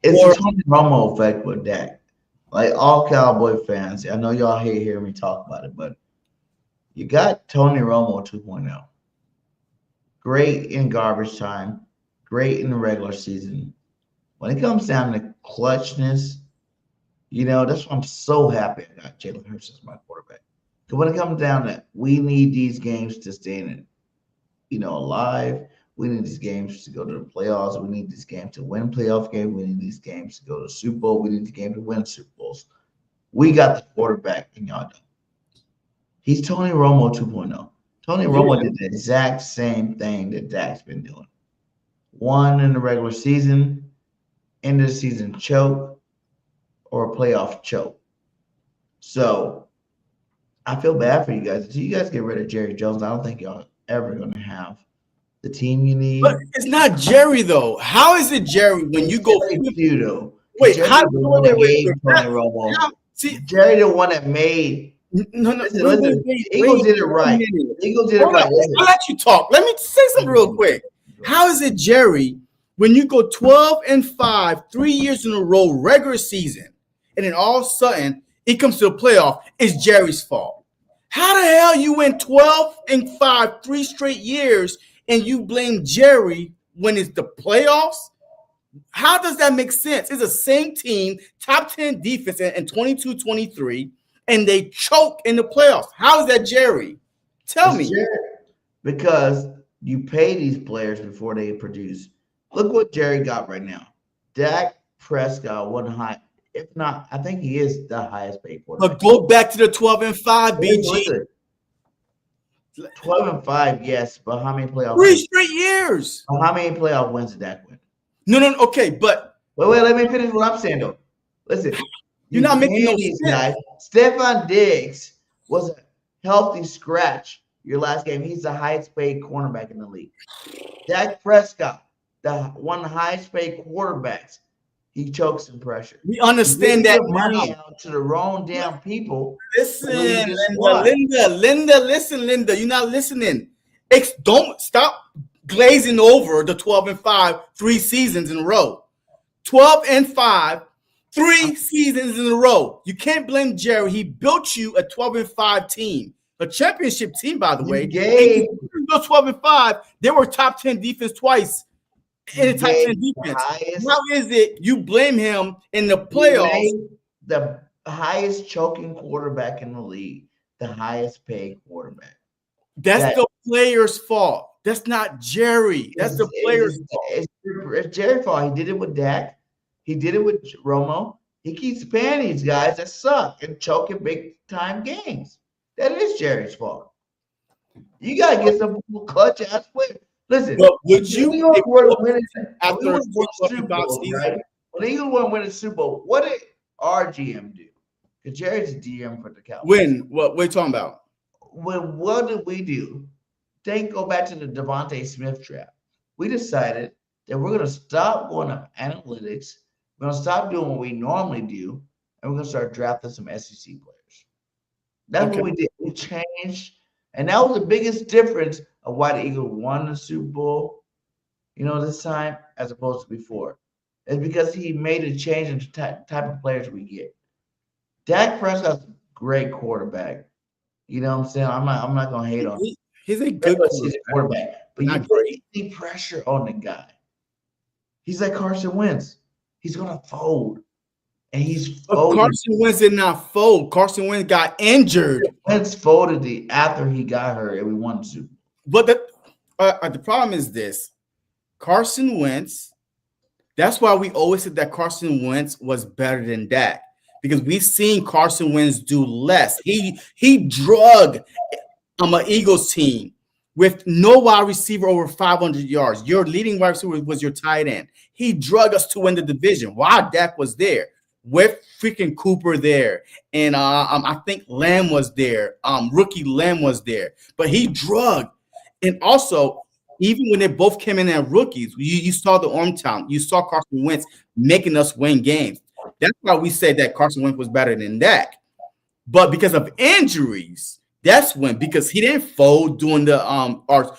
it's a Tony Romo effect with Dak. Like all Cowboy fans, I know y'all hate hearing me talk about it, but you got Tony Romo 2.0. Great in garbage time, great in the regular season. When it comes down to clutchness, that's why I'm so happy I got Jalen Hurts as my quarterback. Because when it comes down to we need these games to stay alive. We need these games to go to the playoffs. We need these games to win playoff games. We need these games to go to the Super Bowl. We need the game to win Super Bowls. We got the quarterback, and y'all don't. He's Tony Romo 2.0. Tony Romo did the exact same thing that Dak's been doing. Won in the regular season, end of the season choke, or a playoff choke. So I feel bad for you guys. Until you guys get rid of Jerry Jones, I don't think y'all ever going to have the team you need. But it's not Jerry though. How is it Jerry when you go? Wait, how? Wait. Tony Romo. See, Jerry the one that made. No. Listen. Eagles did it right. Eagles did it right. I'll let you talk. Let me say something real quick. How is it Jerry when you go 12-5, 3 years in a row, regular season, and then all of a sudden it comes to the playoff? It's Jerry's fault. How the hell you win 12-5, 3 straight years, and you blame Jerry when it's the playoffs? How does that make sense? It's the same team, top 10 defense in 22-23, and they choke in the playoffs. How is that Jerry? Tell me. Jerry. Because you pay these players before they produce. Look what Jerry got right now. Dak Prescott wasn't high. If not, I think he is the highest paid quarterback. But go back to the 12-5, BG. 12-5, yes, but how many playoff 3 straight years? How many playoff wins did Dak win? No, okay, but wait, let me finish what I'm saying though. Listen, you're not making no sense. Guys. Stephon Diggs was a healthy scratch your last game. He's the highest paid cornerback in the league. Dak Prescott, one of the highest paid quarterbacks. He chokes in pressure. We understand that money out to the wrong damn people. Listen, Linda, listen, Linda. You're not listening. Don't stop glazing over the 12-5, 3 seasons in a row. 12-5, 3 seasons in a row. You can't blame Jerry. He built you a 12-5 team, a championship team, by the way. Gave 12-5. They were top 10 defense twice. In the top 10 defense. How is it you blame him in the playoffs? The highest choking quarterback in the league, the highest paid quarterback. That's the player's fault. That's not Jerry. That's the player's fault. It's Jerry's fault. He did it with Dak. He did it with Romo. He keeps paying these guys that suck and choking big time games. That is Jerry's fault. You gotta get some clutch ass players. Listen, but would you when Eagles won winning Super Bowl, what did our GM do? Because Jerry's the GM for the Cowboys. When? What are you talking about? What did we do? Go back to the Devontae Smith trap. We decided that we're going to stop going up analytics. We're going to stop doing what we normally do, and we're going to start drafting some SEC players. That's what we did. We changed, and that was the biggest difference of why the Eagles won the Super Bowl, this time as opposed to before. It's because he made a change in the type of players we get. Dak Prescott's a great quarterback. You know what I'm saying? I'm not gonna hate on him. He's a good quarterback, but you put any pressure on the guy. He's like Carson Wentz. He's gonna fold. and he's But folded. Carson Wentz did not fold. Carson Wentz got injured. Wentz folded after he got hurt, and we won the Super Bowl. But the problem is this: Carson Wentz. That's why we always said that Carson Wentz was better than Dak, because we've seen Carson Wentz do less. He drug an Eagles team with no wide receiver over 500 yards. Your leading wide receiver was your tight end. He drug us to win the division while Dak was there, with freaking Cooper there, and I think Lamb was there. Rookie Lamb was there, but he drug, and also. Even when they both came in as rookies, you saw the arm talent. You saw Carson Wentz making us win games. That's why we said that Carson Wentz was better than Dak. But because of injuries, that's when, because he didn't fold during the our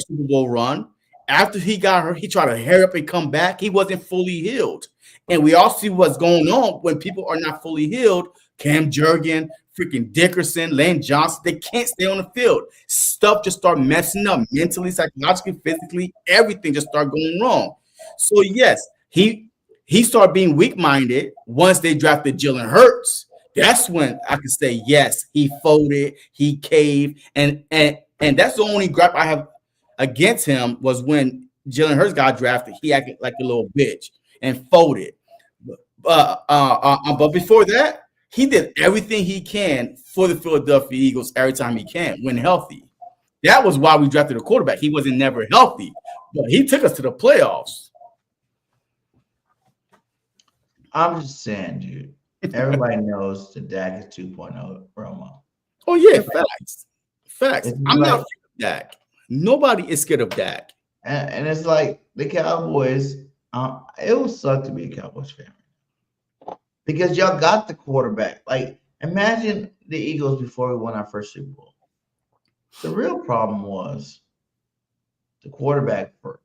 Super Bowl run. After he got hurt, he tried to hurry up and come back. He wasn't fully healed. And we all see what's going on when people are not fully healed. Cam Jurgen, freaking Dickerson, Lane Johnson, they can't stay on the field. Stuff just start messing up mentally, psychologically, physically. Everything just start going wrong. So yes, he started being weak-minded once they drafted Jalen Hurts. That's when I could say yes, he folded, he caved, and that's the only gripe I have against him was when Jalen Hurts got drafted. He acted like a little bitch and folded. But before that, he did everything he can for the Philadelphia Eagles every time he can when healthy. That was why we drafted a quarterback. He wasn't never healthy, but he took us to the playoffs. I'm just saying, dude. Everybody knows that Dak is 2.0 Romo. Oh, yeah, facts. It's I'm like, not scared of Dak. Nobody is scared of Dak. And it's like the Cowboys, it would suck to be a Cowboys fan. Because y'all got the quarterback. Like, imagine the Eagles before we won our first Super Bowl. The real problem was the quarterback for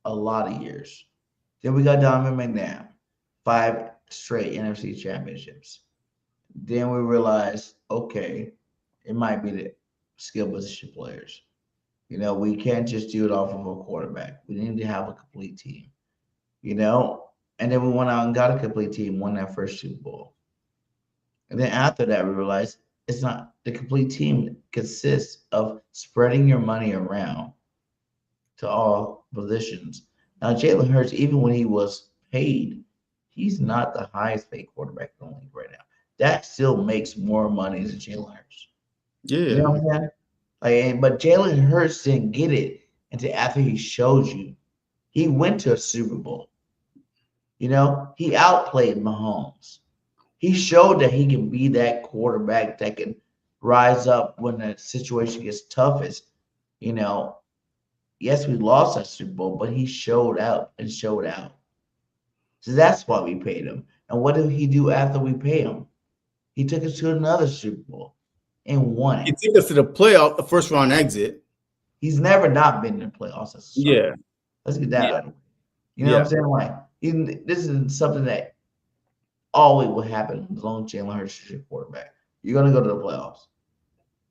a lot of years. Then we got Donovan McNabb, 5 straight NFC championships. Then we realized, okay, it might be the skill position players. You know, we can't just do it off of a quarterback. We need to have a complete team. You know? And then we went out and got a complete team, won that first Super Bowl. And then after that, we realized it's not the complete team consists of spreading your money around to all positions. Now, Jalen Hurts, even when he was paid, he's not the highest paid quarterback in the league right now. That still makes more money than Jalen Hurts. Yeah. You know what I'm saying? Like, but Jalen Hurts didn't get it until after he showed you. He went to a Super Bowl. You know, he outplayed Mahomes. He showed that he can be that quarterback that can rise up when the situation gets toughest. You know, yes, we lost that Super Bowl, but he showed up and showed out. So that's why we paid him. And what did he do after we paid him? He took us to another Super Bowl and won it. He took us to the playoff, the first round exit. He's never not been in the playoffs. Yeah. Let's get that out of the way. You know what I'm saying? Like, this is something that always will happen as long as Jalen Hurts is your quarterback. You're going to go to the playoffs.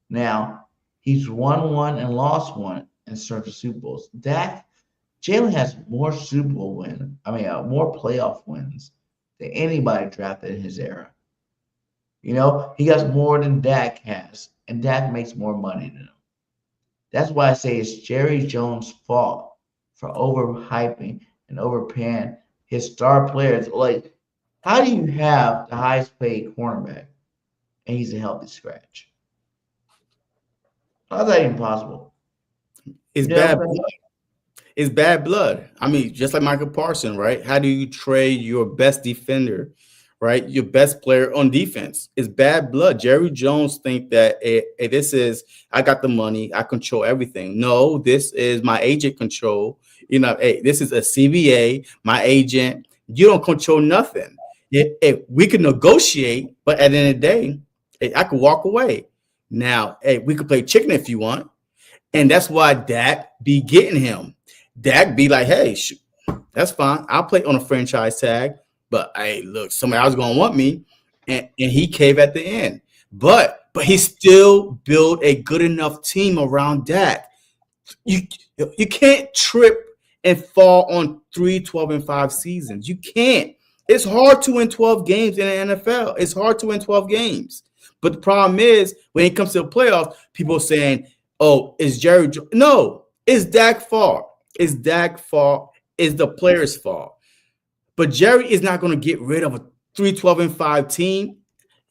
Now, he's won one and lost one in search of Super Bowls. Jalen has more Super Bowl wins, more playoff wins than anybody drafted in his era. You know, he has more than Dak has, and Dak makes more money than him. That's why I say it's Jerry Jones' fault for overhyping and overpaying his star players. Like, how do you have the highest paid cornerback and he's a healthy scratch? How's that even possible? It's bad blood. It's bad blood. I mean, just like Michael Parsons, right? How do you trade your best defender, right? Your best player on defense? It's bad blood. Jerry Jones think that this is, I got the money, I control everything. No, this is my agent control. You know, hey, this is a CBA, my agent. You don't control nothing. If we could negotiate, but at the end of the day, I could walk away. Now, hey, we could play chicken if you want. And that's why Dak be getting him. Dak be like, hey, shoot, that's fine. I'll play on a franchise tag. But hey, look, somebody else gonna want me. And he caved at the end. But he still built a good enough team around Dak. You can't trip and fall on 3, 12, and 5 seasons. You can't. It's hard to win 12 games in the NFL. It's hard to win 12 games. But the problem is, when it comes to the playoffs, people are saying, oh, it's Jerry. No, it's Dak's fault. It's Dak's fault. It's the player's fault. But Jerry is not going to get rid of a 3-12-5 team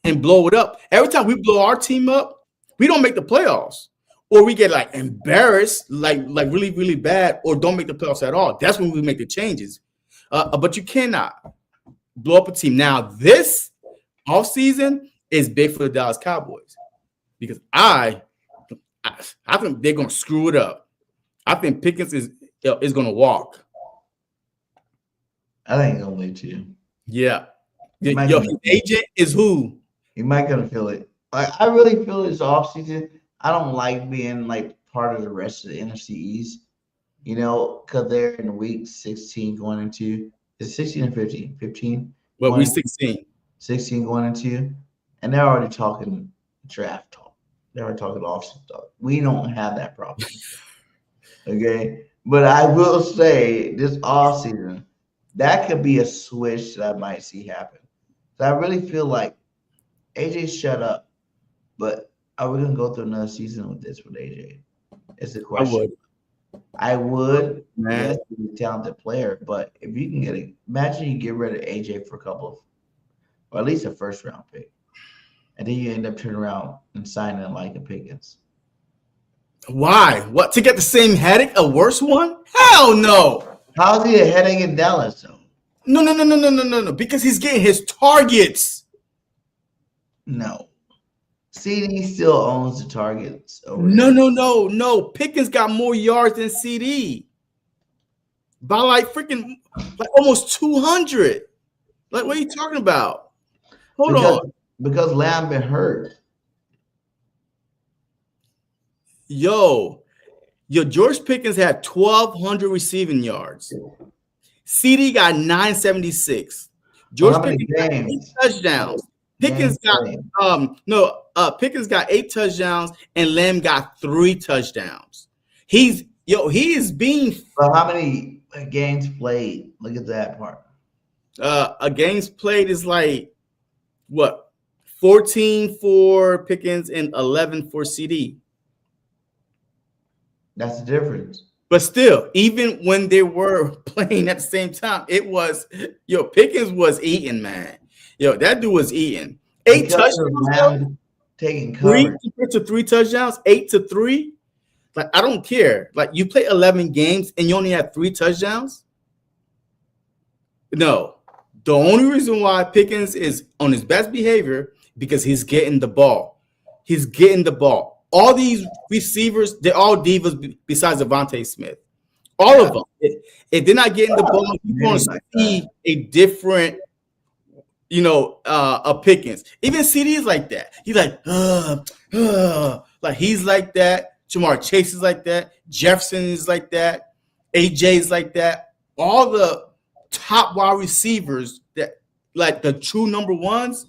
and blow it up. Every time we blow our team up, we don't make the playoffs. Or we get like embarrassed, like really, really bad, or don't make the playoffs at all. That's when we make the changes. But you cannot blow up a team. Now, this offseason is big for the Dallas Cowboys because I think they're going to screw it up. I think Pickens is going to walk. I think he's going to win too. Yeah. His agent is who? He might gonna feel it. I really feel this offseason. I don't like being like part of the rest of the NFC East, you know, because they're in week 16 going into it's 16 and 15. 15. Well, week 16. 16 going into, and they're already talking draft talk. They're already talking offseason talk. We don't have that problem. Okay. But I will say this offseason, that could be a switch that I might see happen. So I really feel like AJ shut up, but are we gonna go through another season with this with AJ? It's the question. I would. Man. Yes, he's a talented player, but if you can imagine you get rid of AJ for a couple of, or at least a first round pick, and then you end up turning around and signing like a Pickens. Why? What, to get the same headache, a worse one? Hell no. How's he a headache in Dallas though? No. Because he's getting his targets. No. CD still owns the targets. No. Pickens got more yards than CD. By like almost 200. Like, what are you talking about? Hold on. Because Lamb been hurt. Yo, George Pickens had 1,200 receiving yards. CD got 976. George Pickens got 8 touchdowns. Pickens got 8 touchdowns and Lamb got 3 touchdowns. He is being. But how many games played? Look at that part. A games played is like what? 14 for Pickens and 11 for CD. That's the difference. But still, even when they were playing at the same time, it was Pickens was eating, man. That dude was eating. 8 touchdowns, taking coverage. 3 touchdowns, 8-3. Like, I don't care. Like, you play 11 games and you only have 3 touchdowns. No, the only reason why Pickens is on his best behavior because he's getting the ball. He's getting the ball. All these receivers, they're all divas besides Devontae Smith. All of them. If they're not getting the ball, you're going to see a different, a Pickens. Even CD is like that. He's like, like he's like that. Jamar Chase is like that. Jefferson is like that. AJ is like that. All the top wide receivers that like the true number ones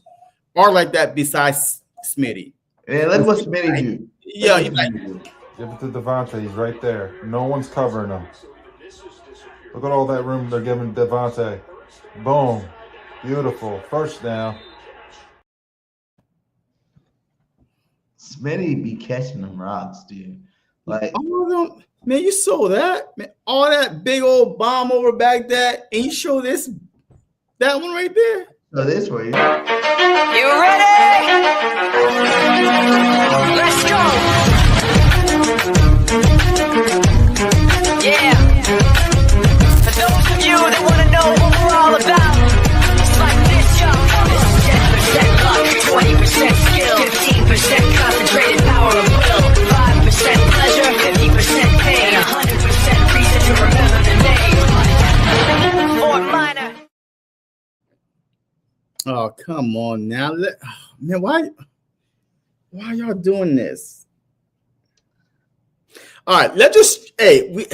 are like that besides Smitty. Yeah, look what Smitty do. Yeah, he's like, give it to Devontae. He's right there. No one's covering him. Look at all that room they're giving Devontae. Boom. Beautiful. First down. Smitty be catching them rocks, dude. Like, man, you saw that, man. All that big old bomb over Baghdad, and you show that one right there. So this way. You ready? Let's go. Yeah. For those of you that want to know what we're all about, it's like this, y'all. This is 10% luck, 20% skill, 15% concentrated power of will, 5% pleasure, 50% pain, 100% reason to remember the name. Fort Minor. Oh, come on now. Man, why are y'all doing this? All right, let's just we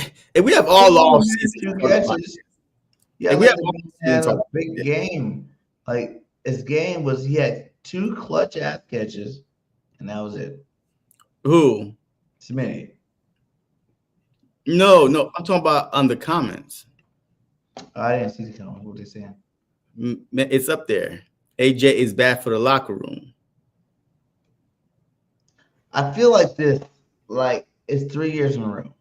have all off season. Yeah, we have a big game. Like his game was he had 2 clutch ass catches, and that was it. Who? Smitty. No, I'm talking about on the comments. I didn't see the comments. What they saying? It's up there. AJ is bad for the locker room. I feel like this, like it's 3 years in a row.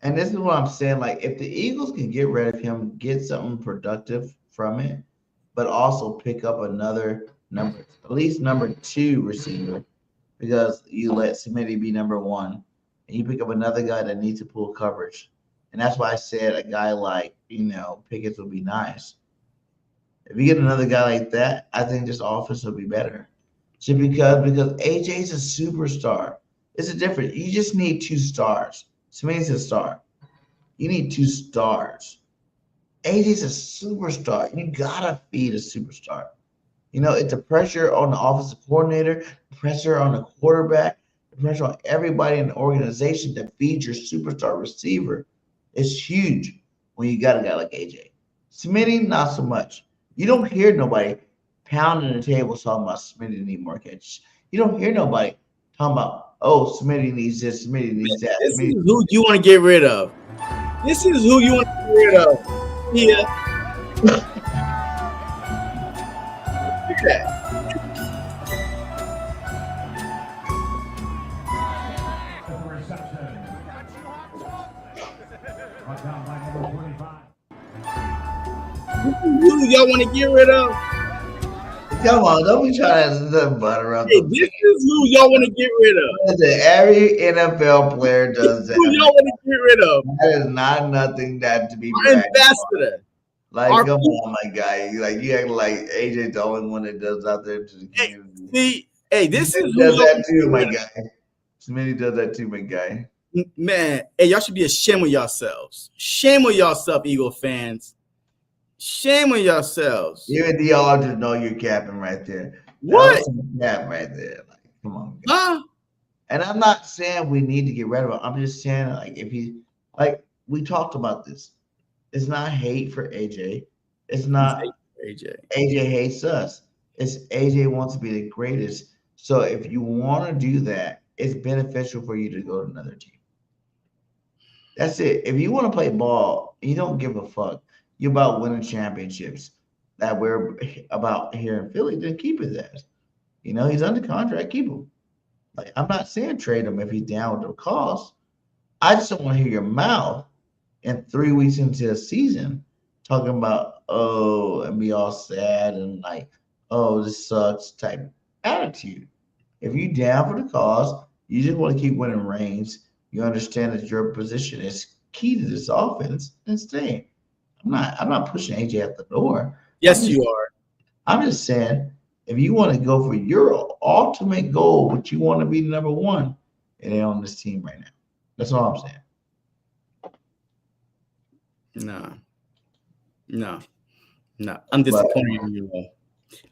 And this is what I'm saying. Like, if the Eagles can get rid of him, get something productive from it, but also pick up another at least number 2 receiver, because you let Smitty be number 1, and you pick up another guy that needs to pull coverage. And that's why I said a guy like, Pickett would be nice. If you get another guy like that, I think this offense will be better. Just because AJ's a superstar. It's a difference. You just need 2 stars. Smitty's a star. You need 2 stars. AJ's a superstar. You gotta feed a superstar. It's the pressure on the offensive coordinator, pressure on the quarterback, the pressure on everybody in the organization to feed your superstar receiver. It's huge when you got a guy like AJ. Smitty, not so much. You don't hear nobody pounding the table talking about Smitty need more catches. You don't hear nobody talking about, oh, Smitty needs this, Smitty needs that. This is who you want to get rid of. This is who you want to get rid of. Yeah. Look at that. Who y'all want to get rid of? Come on, don't be trying to butter up. Hey, this is who y'all want to get rid of. Every NFL player does that. Who y'all want to get rid of? That is not nothing that to be Our ambassador. Like, come on, my guy. Like, you act like AJ's the only one that does out there to the community. This is who does that too, my guy. Smitty does that too, my guy. Man, hey, y'all should be ashamed of yourselves. Shame on yourself, Eagle fans. Shame on yourselves. You and y'all just know you're capping right there. What? Cap right there. Like, come on. Guys. Huh? And I'm not saying we need to get rid of him. I'm just saying, like, if he, like, we talked about this. It's not hate for AJ. It's not AJ. AJ hates us. It's AJ wants to be the greatest. So if you want to do that, it's beneficial for you to go to another team. That's it. If you want to play ball, you don't give a fuck. You're about winning championships that we're about here in Philly, then keep his ass. He's under contract, keep him. Like, I'm not saying trade him if he's down with the cost. I just don't want to hear your mouth in 3 weeks into the season talking about, oh, and be all sad and like, oh, this sucks type attitude. If you down for the cause, you just want to keep winning rings. You understand that your position is key to this offense and stay. I'm not pushing AJ out the door. Yes, you are. I'm just saying, if you want to go for your ultimate goal, which you want to be number 1, it ain't on this team right now. That's all I'm saying. No. I'm disappointed in you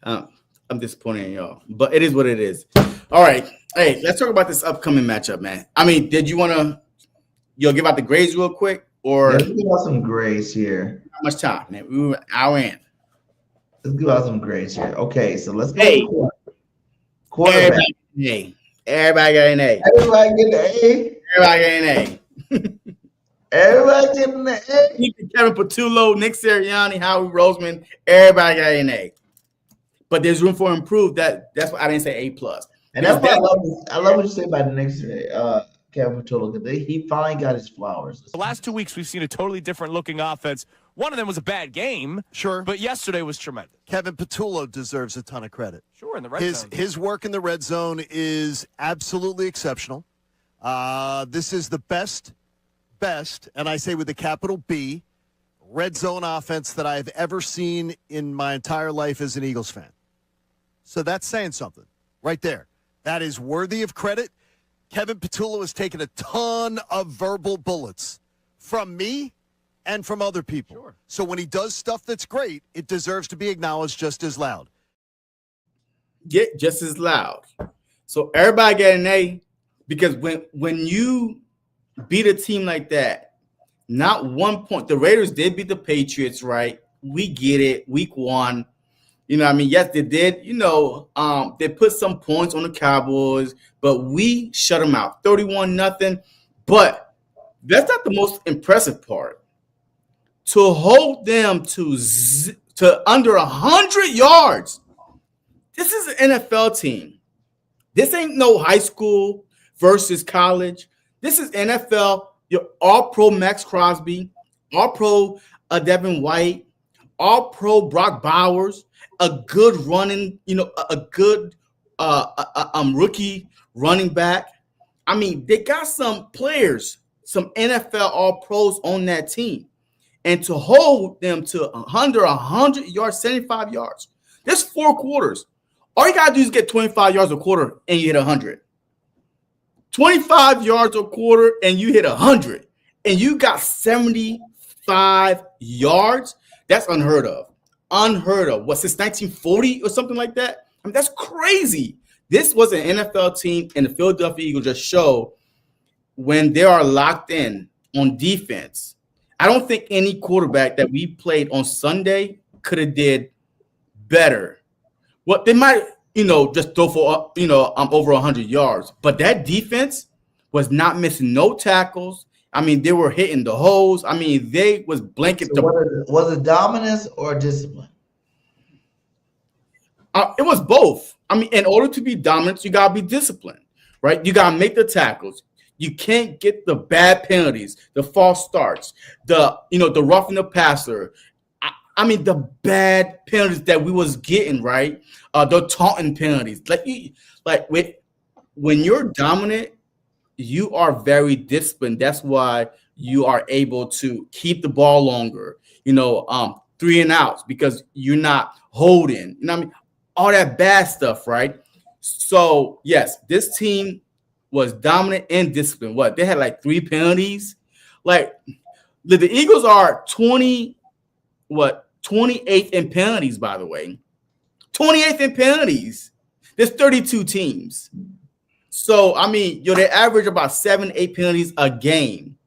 all. I'm disappointed in y'all. But it is what it is. All right. Hey, let's talk about this upcoming matchup, man. I mean, did you want to give out the grades real quick? Or let's give out some grades here. How much time, man? We were an hour in. Let's give out some grades here. Okay, so let's go. Quarterback. Everybody got an A. Everybody get an A. Everybody got an A. Everybody getting an A. Kevin Patullo, Nick Sirianni, Howie Roseman. Everybody got an A. But there's room for improve. That's why I didn't say A+. And that's why I love what you say about the next Kevin Patullo, because he finally got his flowers. The last 2 weeks, we've seen a totally different looking offense. One of them was a bad game. Sure. But yesterday was tremendous. Kevin Patullo deserves a ton of credit. Sure, in the red zone. His work in the red zone is absolutely exceptional. This is the best, and I say with a capital B, red zone offense that I've ever seen in my entire life as an Eagles fan. So that's saying something right there. That is worthy of credit. Kevin Patullo has taken a ton of verbal bullets from me and from other people. Sure. So when he does stuff that's great, it deserves to be acknowledged just as loud. Get just as loud. So everybody get an A, because when you beat a team like that, not 1 point. The Raiders did beat the Patriots, right? We get it. Week 1. Yes, they did. They put some points on the Cowboys, but we shut them out. 31-0. But that's not the most impressive part. To hold them to to under 100 yards. This is an NFL team. This ain't no high school versus college. This is NFL. Your all-pro Max Crosby, all-pro Devin White, all-pro Brock Bowers, a good running, a good rookie running back. I mean, they got some players, some NFL all-pros on that team. And to hold them to under 100 yards, 75 yards, there's 4 quarters. All you got to do is get 25 yards a quarter and you hit 100. 25 yards a quarter and you hit 100. And you got 75 yards. That's unheard of. Unheard of. What, since 1940 or something like that? I mean, that's crazy. This was an NFL team, and the Philadelphia Eagles just show when they are locked in on defense. I don't think any quarterback that we played on Sunday could have did better. What they might, just throw for, over 100 yards. But that defense was not missing no tackles. I mean, they were hitting the holes. I mean, they was blanket. So was it dominance or discipline? It was both. I mean, in order to be dominant, you got to be disciplined, right? You got to make the tackles. You can't get the bad penalties, the false starts, the roughing the passer. I mean, the bad penalties that we was getting, right? The taunting penalties. When you're dominant, you are very disciplined. That's why you are able to keep the ball longer, 3 and outs, because you're not holding, I mean, all that bad stuff, right? So, yes, this team was dominant and disciplined. What? They had like 3 penalties. Like, the Eagles are 28th in penalties, by the way. 28th in penalties. There's 32 teams. So, I mean, they average about 7-8 penalties a game.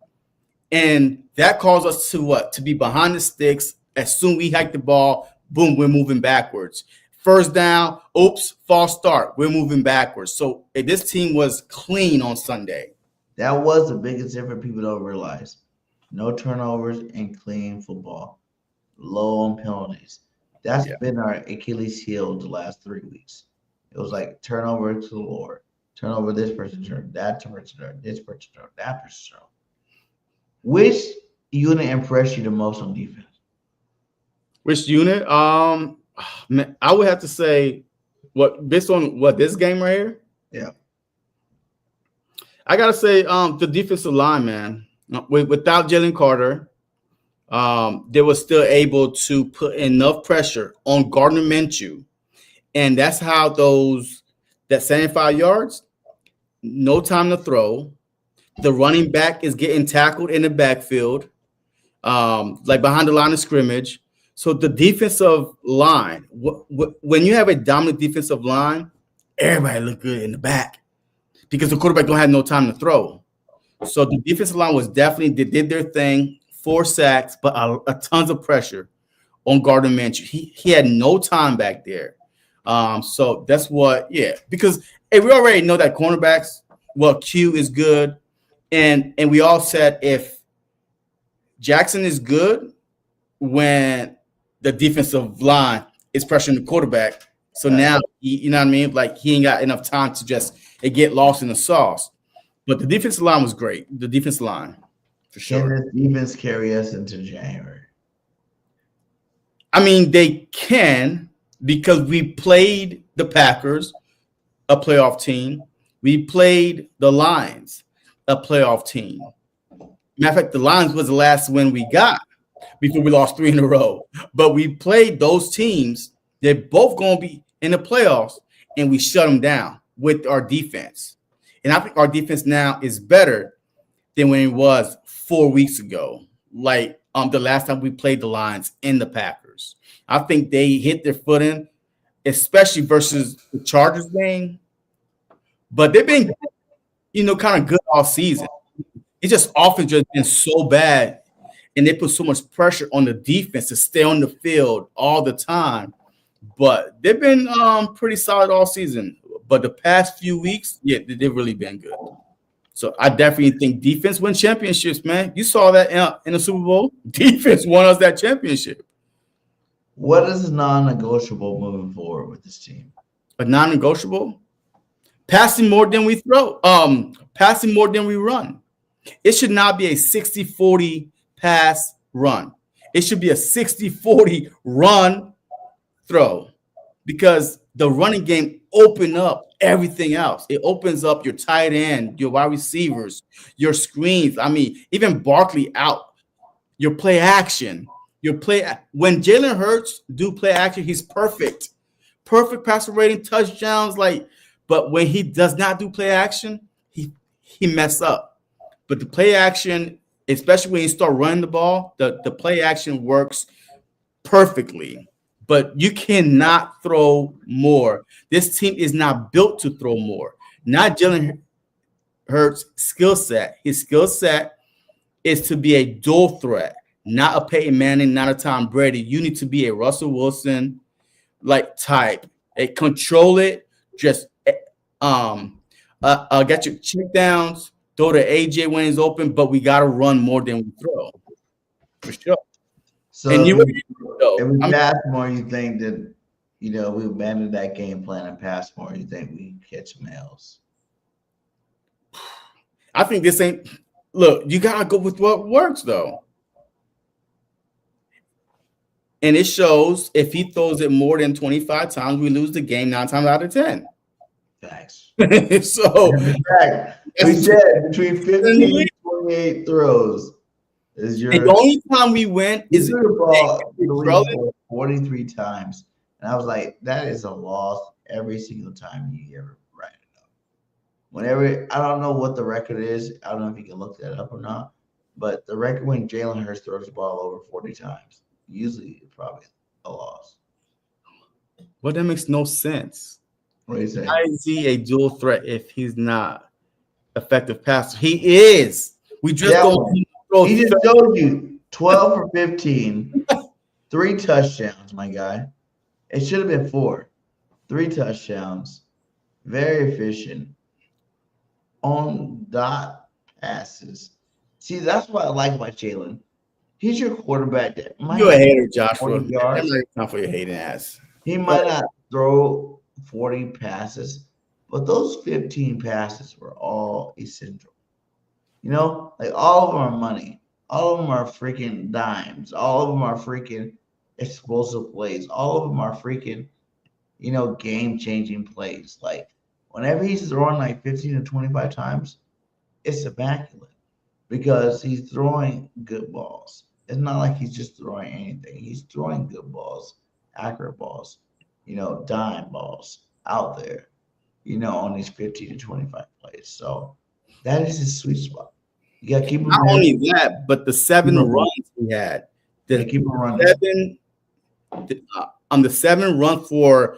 And that caused us to what? To be behind the sticks. As soon as we hike the ball, boom, we're moving backwards. First down, oops, false start. We're moving backwards. So this team was clean on Sunday. That was the biggest difference people don't realize. No turnovers and clean football. Low on penalties. That's been our Achilles heel the last 3 weeks. It was like turnover to the Lord. Turnover this person, turn that person, turn this person, turn that person. Turn. Which unit impressed you the most on defense? Which unit? I would have to say, based on this game right here? Yeah. I gotta say, the defensive line, man. Without Jalen Carter, they were still able to put enough pressure on Gardner Minshew, and that's how that 75 yards, no time to throw. The running back is getting tackled in the backfield, like behind the line of scrimmage. So the defensive line, when you have a dominant defensive line, everybody look good in the back because the quarterback don't have no time to throw. So the defensive line was definitely, they did their thing, 4 sacks, but a tons of pressure on Gardner Minshew. He had no time back there. So that's because we already know that cornerbacks, Q is good. And we all said if Jackson is good when the defensive line is pressuring the quarterback. So now, you know what I mean? Like, he ain't got enough time to just get lost in the sauce. But the defensive line was great. The defensive line, for sure. Can this defense carry us into January? I mean, they can, because we played the Packers, a playoff team. We played the Lions, a playoff team. Matter of fact, the Lions was the last win we got before we lost 3 in a row. But we played those teams. They're both going to be in the playoffs, and we shut them down with our defense. And I think our defense now is better than when it was 4 weeks ago, like the last time we played the Lions and the Packers. I think they hit their footing, especially versus the Chargers game. But they've been, kind of good all season. It's just offense just been so bad, and they put so much pressure on the defense to stay on the field all the time. But they've been pretty solid all season. But the past few weeks, they've really been good. So I definitely think defense wins championships, man. You saw that in the Super Bowl. Defense won us that championship. What is non-negotiable moving forward with this team? A non-negotiable? Passing more than we throw. Passing more than we run. It should not be a 60-40 pass run. It should be a 60-40 run throw, because the running game open up everything else. It opens up your tight end, your wide receivers, your screens. I mean, even Barkley out, your play action, when Jalen Hurts do play action, he's perfect passer rating, touchdowns. But when he does not do play action, he mess up. But the play action, especially when you start running the ball, the play action works perfectly. But you cannot throw more. This team is not built to throw more. Not Jalen Hurts' skill set. His skill set is to be a dual threat, not a Peyton Manning, not a Tom Brady. You need to be a Russell Wilson type. Control it. Just get your check downs. Throw to AJ when he's open, but we got to run more than we throw, for sure. So and if we pass more, you think that we abandoned that game plan and pass more? You think we catch some L's? I think this ain't. Look, you gotta go with what works though, and it shows. If he throws it more than 25 times, we lose the game 9 times out of 10. Facts. So we said between 15 and 28 throws. The only time we win is the ball 43 times. And I was like, that is a loss every single time you ever write it up. Whenever, I don't know what the record is. I don't know if you can look that up or not. But the record when Jalen Hurts throws the ball over 40 times, usually it's probably a loss. Well, that makes no sense. What do you say? Why is he a dual threat if he's not effective passer? He is. We just don't. He just showed you 12 for 15, 3 touchdowns, my guy. It should have been 4. 3 touchdowns. Very efficient. On dot passes. See, that's what I like about Jalen. He's your quarterback. You're a hater, Joshua. That's not time for your hating ass. He might not throw 40 passes, but those 15 passes were all essential. All of them are money. All of them are freaking dimes. All of them are freaking explosive plays. All of them are freaking, game-changing plays. Whenever he's throwing 15 to 25 times, it's immaculate because he's throwing good balls. It's not like he's just throwing anything. He's throwing good balls, accurate balls, dime balls out there, on these 15 to 25 plays. So that is his sweet spot. You got to keep him not only that, but the 7 runs he had. Keep him running. 7 run for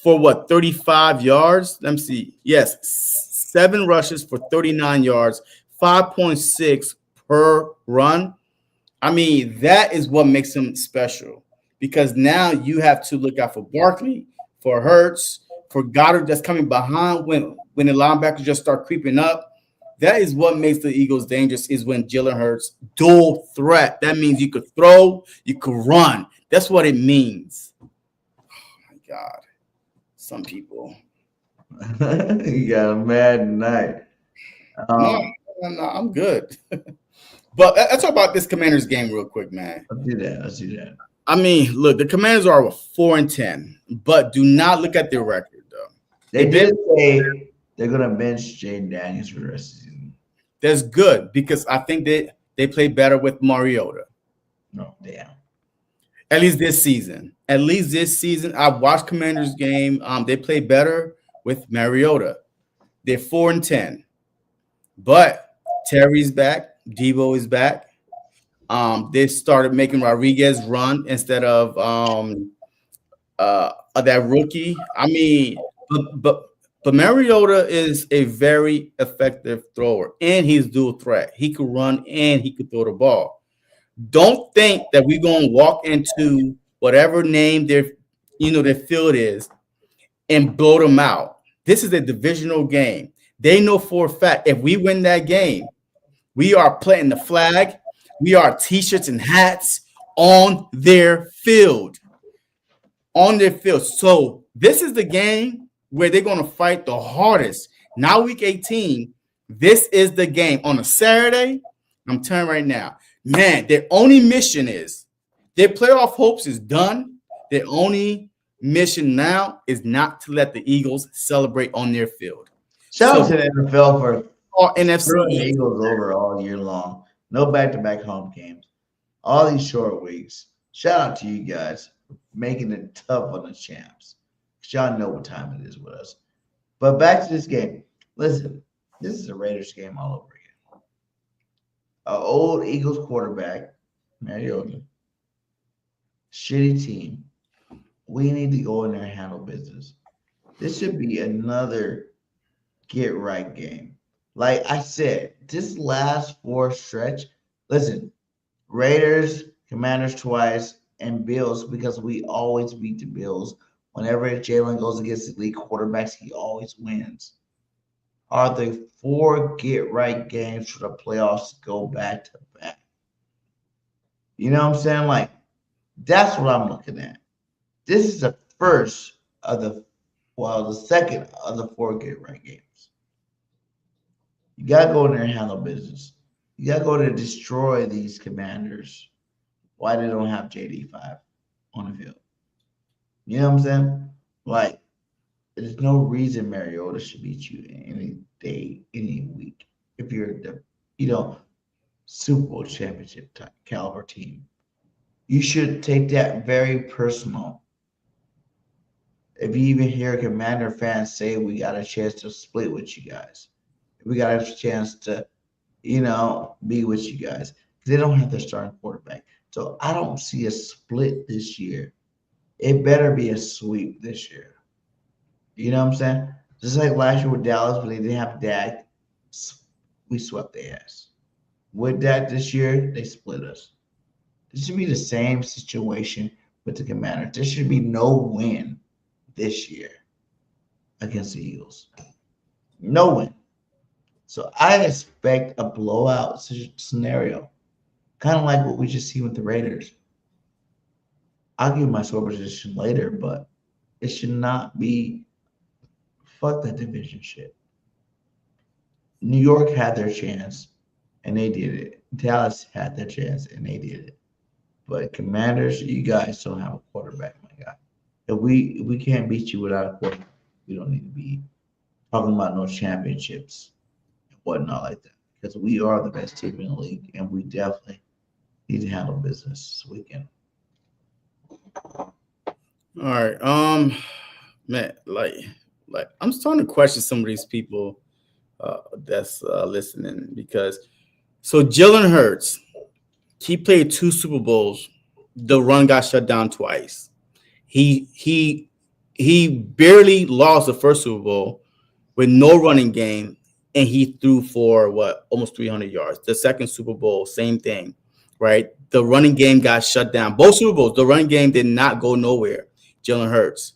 what, 35 yards? Let me see. Yes, 7 rushes for 39 yards, 5.6 per run. I mean, that is what makes him special, because now you have to look out for Barkley, for Hurts, for Goddard that's coming behind when the linebackers just start creeping up. That is what makes the Eagles dangerous, is when Jalen Hurts dual threat. That means you could throw, you could run. That's what it means. Oh, my God. Some people. You got a mad night. No, I'm good. But let's talk about this Commanders game real quick, man. Let's do that. I mean, look, the Commanders are 4-10, but do not look at their record, though. They did say they're going to bench Jaden Daniels for the rest of the season. That's good, because I think they play better with Mariota. No, damn. At least this season. I've watched Commanders game. They play better with Mariota. They're 4-10. But Terry's back. Debo is back. They started making Rodriguez run instead of that rookie. I mean, but Mariota is a very effective thrower, and he's dual threat. He could run and he could throw the ball. Don't think that we're going to walk into whatever name their field is and blow them out. This is a divisional game. They know for a fact if we win that game, we are planting the flag. We are T-shirts and hats on their field. on their field. So this is the game where they're going to fight the hardest. Now, week 18, this is the game on a Saturday. I'm telling you right now, man, their only mission is their playoff hopes is done. Their only mission now is not to let the Eagles celebrate on their field. Shout out to the NFL for NFC screwing the Eagles over all year long. No back-to-back home games. All these short weeks. Shout out to you guys for making it tough on the champs. Y'all know what time it is with us. But back to this game. Listen, this is a Raiders game all over again. An old Eagles quarterback, Mariota. Shitty team. We need to go in there and handle business. This should be another get right game. Like I said, this last four stretch, listen, Raiders, Commanders twice, and Bills, because we always beat the Bills. Whenever Jalen goes against elite quarterbacks, he always wins. Are the four get right games for the playoffs to go back to back? You know what I'm saying? Like, that's what I'm looking at. This is the first of the second of the four get right games. You got to go in there and handle business. You got to go to destroy these Commanders. Why they don't have JD5 on the field? You know what I'm saying? Like, there's no reason Mariota should beat you any day, any week. If you're the, Super Bowl championship caliber team, you should take that very personal. If you even hear Commander fans say we got a chance to split with you guys, we got a chance to, be with you guys. They don't have their starting quarterback. So I don't see a split this year. It better be a sweep this year. You know what I'm saying? Just like last year with Dallas, when they didn't have Dak, we swept their ass. With Dak this year, they split us. This should be the same situation with the Commanders. There should be no win this year against the Eagles. No win. So I expect a blowout scenario, kind of like what we just see with the Raiders. I'll give my score position later, but it should not be fuck that division shit. New York had their chance, and they did it. Dallas had their chance, and they did it. But Commanders, you guys don't have a quarterback, my guy. If we can't beat you without a quarterback, we don't need to be talking about no championships and whatnot like that. Because we are the best team in the league, and we definitely need to handle business this weekend. All right. Man, like I'm starting to question some of these people that's listening, because so Jalen Hurts, he played 2 Super Bowls. The run got shut down twice. He barely lost the first Super Bowl with no running game, and he threw for almost 300 yards. The second Super Bowl, same thing, right? The running game got shut down. Both Super Bowls, the running game did not go nowhere. Jalen Hurts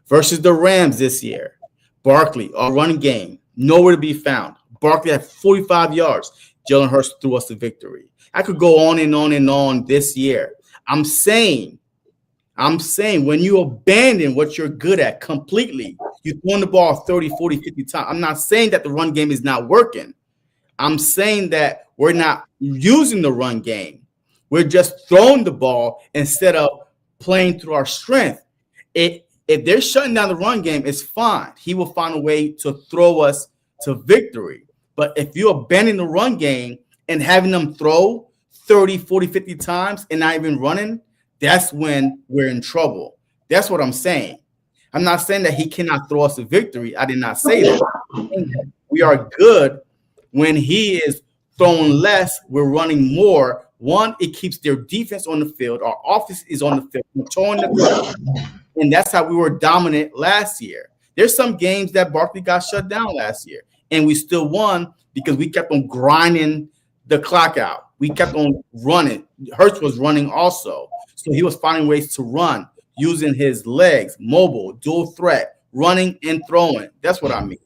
versus the Rams this year. Barkley, our running game, nowhere to be found. Barkley had 45 yards. Jalen Hurts threw us the victory. I could go on and on and on this year. I'm saying when you abandon what you're good at completely, you throw the ball 30, 40, 50 times. I'm not saying that the run game is not working. I'm saying that we're not using the run game. We're just throwing the ball instead of playing through our strength. If they're shutting down the run game, it's fine. He will find a way to throw us to victory. But if you abandon the run game and having them throw 30, 40, 50 times and not even running, that's when we're in trouble. That's what I'm saying. I'm not saying that he cannot throw us to victory. I did not say that. We are good when he is throwing less, we're running more. One, it keeps their defense on the field. Our offense is on the field, controlling the ground. And that's how we were dominant last year. There's some games that Barkley got shut down last year, and we still won because we kept on grinding the clock out. We kept on running. Hurts was running also. So he was finding ways to run using his legs, mobile, dual threat, running and throwing. That's what I mean.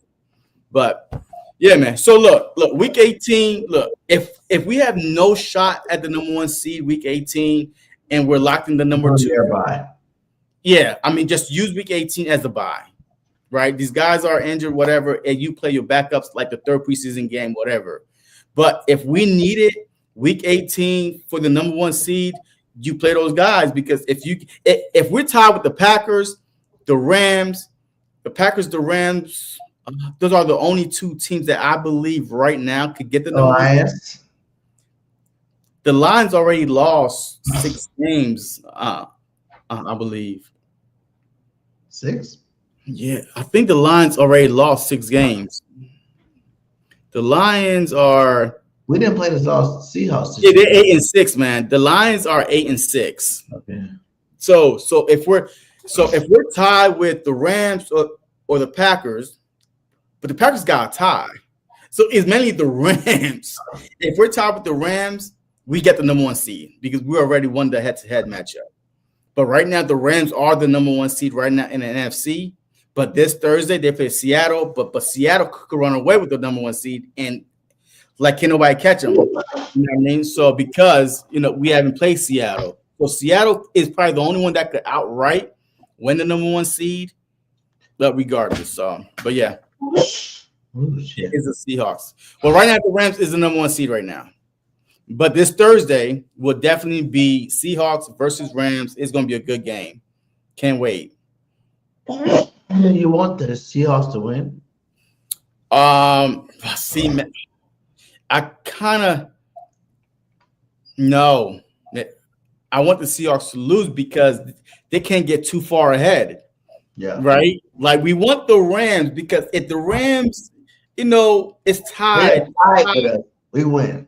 But yeah, man. So look, week 18, look, if we have no shot at the number 1 seed week 18 and we're locked in the number 2, Yeah, I mean, just use week 18 as a bye, right? These guys are injured, whatever, and you play your backups like the third preseason game, whatever. But if we needed week 18 for the number 1 seed, you play those guys, because if we're tied with the Packers, the Rams, those are the only 2 teams that I believe right now could get the number 1. The Lions already lost 6 games, I believe. 6? Yeah, I think the Lions already lost 6 games. The Lions are. We didn't play the Seahawks. Yeah, they're 8-6, man. The Lions are 8-6. Okay. So if we're tied with the Rams or the Packers, but the Packers got a tie, so it's mainly the Rams. If we're tied with the Rams, we get the number 1 seed because we already won the head-to-head matchup. But right now, the Rams are the number 1 seed right now in the NFC. But this Thursday, they play Seattle. But Seattle could run away with the number 1 seed, and can nobody catch them? You know what I mean? So because we haven't played Seattle, so Seattle is probably the only one that could outright win the number 1 seed. But regardless, but yeah, it's the Seahawks. Well, right now the Rams is the number 1 seed right now. But this Thursday will definitely be Seahawks versus Rams. It's going to be a good game. Can't wait. You want the Seahawks to win? See, man, I kind of no. I want the Seahawks to lose because they can't get too far ahead. Yeah. Right? Like, we want the Rams because if the Rams, it's tied. We win.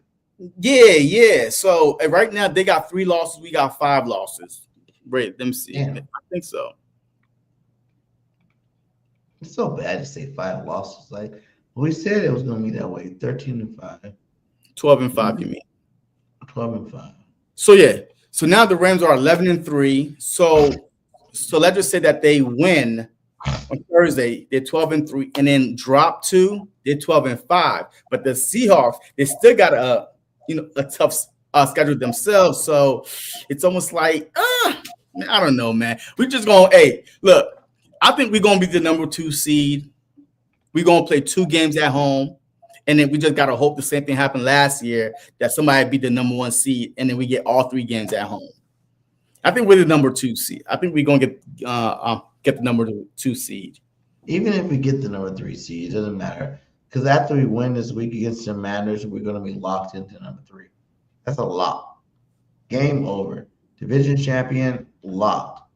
Yeah. So right now they got 3 losses. We got 5 losses. Wait, let me see. Damn. I think so. It's so bad to say 5 losses. Like we said, it was going to be that way. 13-5. 12-5. You mean? 12-5. So yeah. So now the Rams are 11-3. So let's just say that they win on Thursday. They're 12-3, and then drop 2. They're 12-5. But the Seahawks, they still got a tough schedule themselves. So it's almost like I don't know, man. We're just going. Hey, look. I think we're going to be the number 2 seed. We're going to play 2 games at home. And then we just got to hope the same thing happened last year, that somebody beat the number 1 seed, and then we get all 3 games at home. I think we're the number 2 seed. I think we're going to get the number 2 seed. Even if we get the number 3 seed, it doesn't matter. Because after we win this week against the Commanders, we're going to be locked into number 3. That's a lock. Game over. Division champion, locked.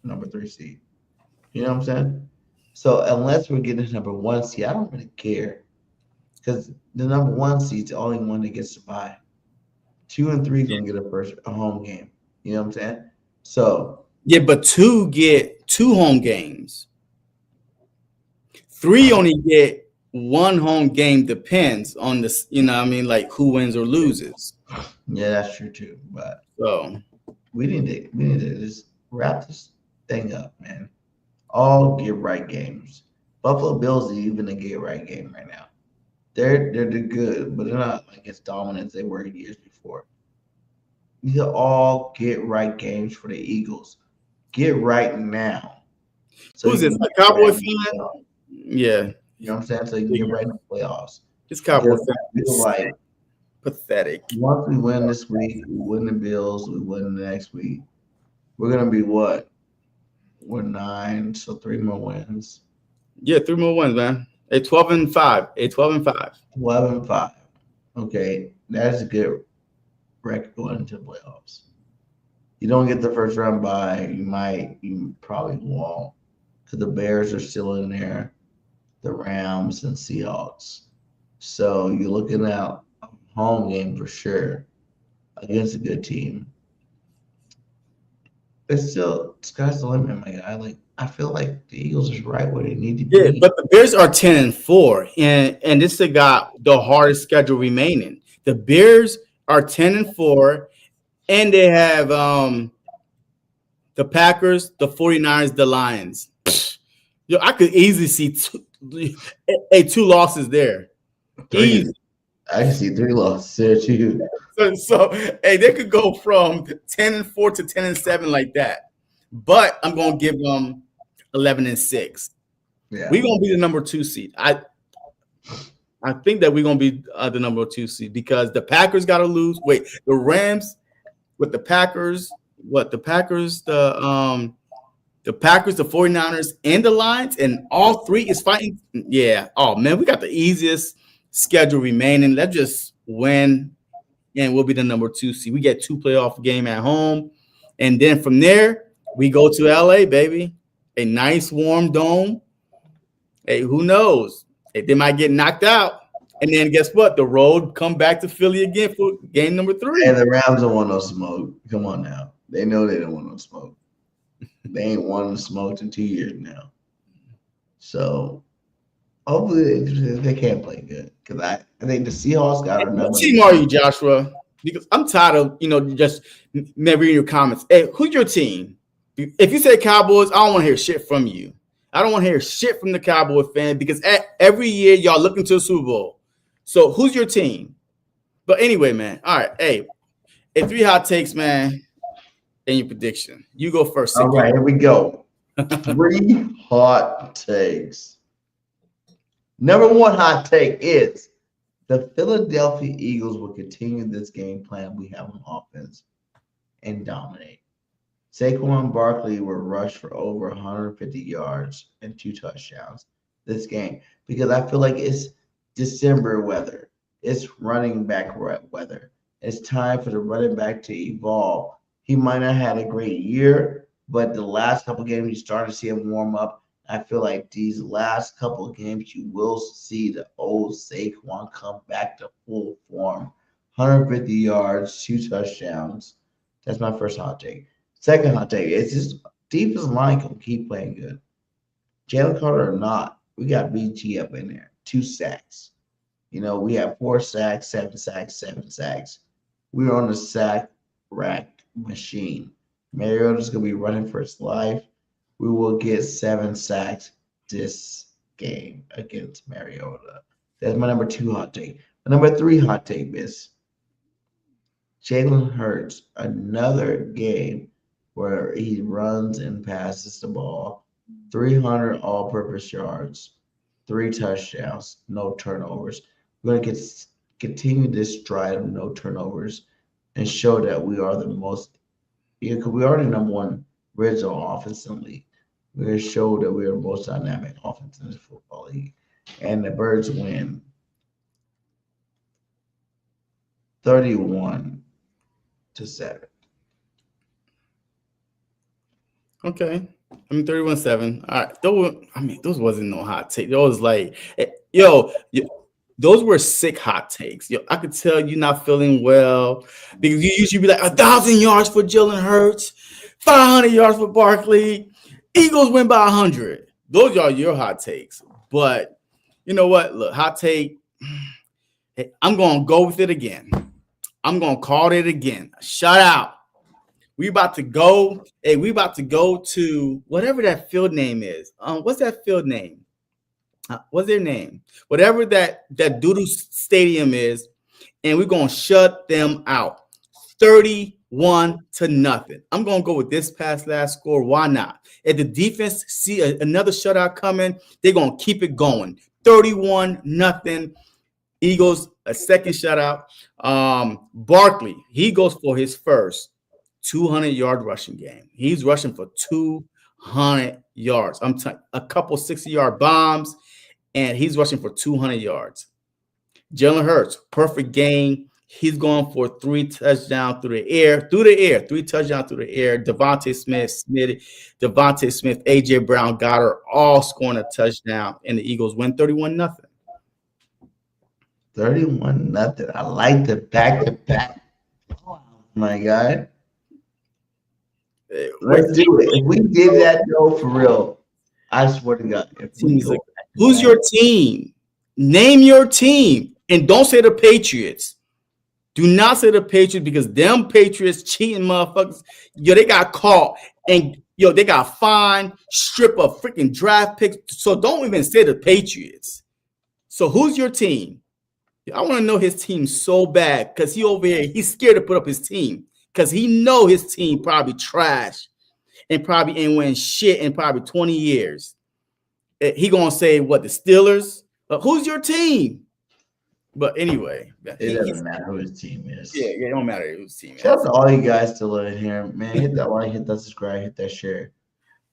Number 3 seed. You know what I'm saying? So unless we're getting number 1 seed, I don't really care. Because the number 1 seed's the only one that gets to buy. 2 and 3 gonna get a home game. You know what I'm saying? So yeah, but 2 get 2 home games. 3 only get 1 home game. Depends on this, like who wins or loses. Yeah, that's true too. But so we need to just wrap this thing up, man. All get right games. Buffalo Bills are even a get right game right now. They're good, but they're not like as dominant as they were years before. These are all get right games for the Eagles. Get right now. So who's this? A Cowboy fan? Yeah. You know what I'm saying? So you can get right in the playoffs. This Cowboy fan is like pathetic. Once we win this week, we win the Bills, we win the next week. We're gonna be what? We're 9, so 3 more wins. Yeah, 3 more wins, man. 12-5. 12-5. 12-5. Okay, that's a good record going into the playoffs. You don't get the first round bye. You probably won't, because the Bears are still in there, the Rams and Seahawks. So you're looking at a home game for sure against a good team. It's still sky's the limit, my guy. I feel like the Eagles is right where they need to be. Yeah, but the Bears are 10-4, and this has got the hardest schedule remaining. The Bears are 10-4, and they have the Packers, the 49ers, the Lions. Yo, I could easily see 2 losses there. 3. Easy. I can see 3 losses there too. So hey, they could go from 10-4 to 10-7 like that. but I'm gonna give them 11-6. Yeah. We're gonna be the number 2 seed. I think that we're gonna be the number 2 seed because the Packers got to lose. Wait, the Rams with the Packers, the Packers, the 49ers, and the Lions, and all 3 is fighting. Yeah. Oh man, we got the easiest schedule remaining. Let's just win, and we'll be the number 2 seed. We get 2 playoff game at home, and then from there we go to LA, baby. A nice warm dome. Hey, who knows? Hey, they might get knocked out, and then guess what? The road come back to Philly again for game number 3. And the Rams don't want no smoke. Come on now, they know they don't want no smoke. They ain't wanting smoke in 2 years now. So hopefully they can't play good because I think the Seahawks got another. What team are you, Joshua? Because I'm tired of just never in your comments. Hey, who's your team? If you say Cowboys, I don't want to hear shit from you. I don't want to hear shit from the Cowboy fan because every year y'all looking to the Super Bowl. So who's your team? But anyway, man. All right. Hey, 3 hot takes, man. And your prediction. You go first. All right, here we go. 3 hot takes. Number 1 hot take is the Philadelphia Eagles will continue this game plan we have on offense and dominate. Saquon Barkley will rush for over 150 yards and 2 touchdowns this game because I feel like it's December weather. It's running back weather. It's time for the running back to evolve. He might not have had a great year, but the last couple games you started to see him warm up. I feel like these last couple of games you will see the old Saquon come back to full form. 150 yards, 2 touchdowns. That's my first hot take. Second hot take is this defensive line can keep playing good. Jalen Carter or not, we got BG up in there. 2 sacks. We have 4 sacks, 7 sacks, 7 sacks. We're on the sack rack machine. Mariota's going to be running for his life. We will get 7 sacks this game against Mariota. That's my number 2 hot take. My number 3 hot take is Jalen Hurts, another game where he runs and passes the ball, 300 all-purpose yards, 3 touchdowns, no turnovers. We're going to continue this stride of no turnovers and show that we are the most, because we are the number 1 red zone offense in the league. We're going to show that we are the most dynamic offense in this football league. And the Birds win 31-7. Okay. 31-7. All right. Those wasn't no hot take. Those like, those were sick hot takes. I could tell you not feeling well because you usually be like 1,000 yards for Jalen Hurts, 500 yards for Barkley. Eagles win by 100. Those are your hot takes. But you know what? Look, hot take. Hey, I'm going to go with it again. I'm going to call it again. Shutout. We about to go. Hey, we about to go to whatever that field name is. What's that field name? What's their name? Whatever that doodle stadium is, and we're gonna shut them out. 31-0. I'm gonna go with this past last score. Why not? If the defense see another shutout coming, they're gonna keep it going. 31-0. Eagles, a second shutout. Barkley, he goes for his first 200-yard rushing game. He's rushing for 200 yards. I'm telling a couple 60-yard bombs, and he's rushing for 200 yards. Jalen Hurts, perfect game. He's going for 3 touchdowns through the air. 3 touchdowns through the air. Devontae Smith, A.J. Brown, Goddard, all scoring a touchdown, and the Eagles win 31-0. 31-0. I like the back-to-back. Oh, my God. Let's do it. If we did that, though, for real, I swear to God. Who's your team? Name your team. And don't say the Patriots. Do not say the Patriots because them Patriots cheating motherfuckers. They got caught and they got fined, strip of freaking draft picks. So don't even say the Patriots. So who's your team? I want to know his team so bad because he over here, he's scared to put up his team because he know his team probably trash. and probably ain't win shit in probably 20 years. He gonna say what, the Steelers? Who's your team? But anyway, it doesn't matter who his team is. Yeah, it don't matter whose team. Shout out to all you guys still in here, man. Hit that like, hit that subscribe, hit that share.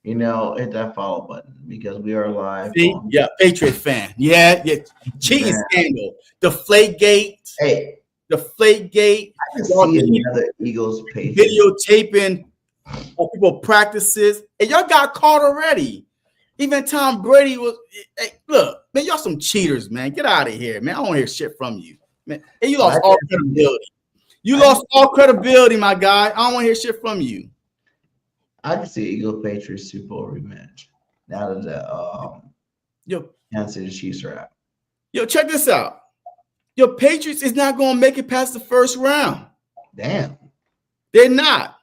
You know, hit that follow button because we are live. Yeah, Patriot fan. Yeah. Cheating scandal. Deflategate. Hey. Deflategate. I can see another Eagles page. Videotaping people practices. And y'all got caught already. Even Tom Brady was, hey, look, man, y'all some cheaters, man. Get out of here, man. I don't want to hear shit from you. Man, hey, you lost all credibility. You lost all credibility, my guy. I don't want to hear shit from you. I can see Eagle Patriots Super Bowl rematch now that the Kansas City Chiefs are out. Yo, check this out. Your Patriots is not going to make it past the first round. Damn. They're not.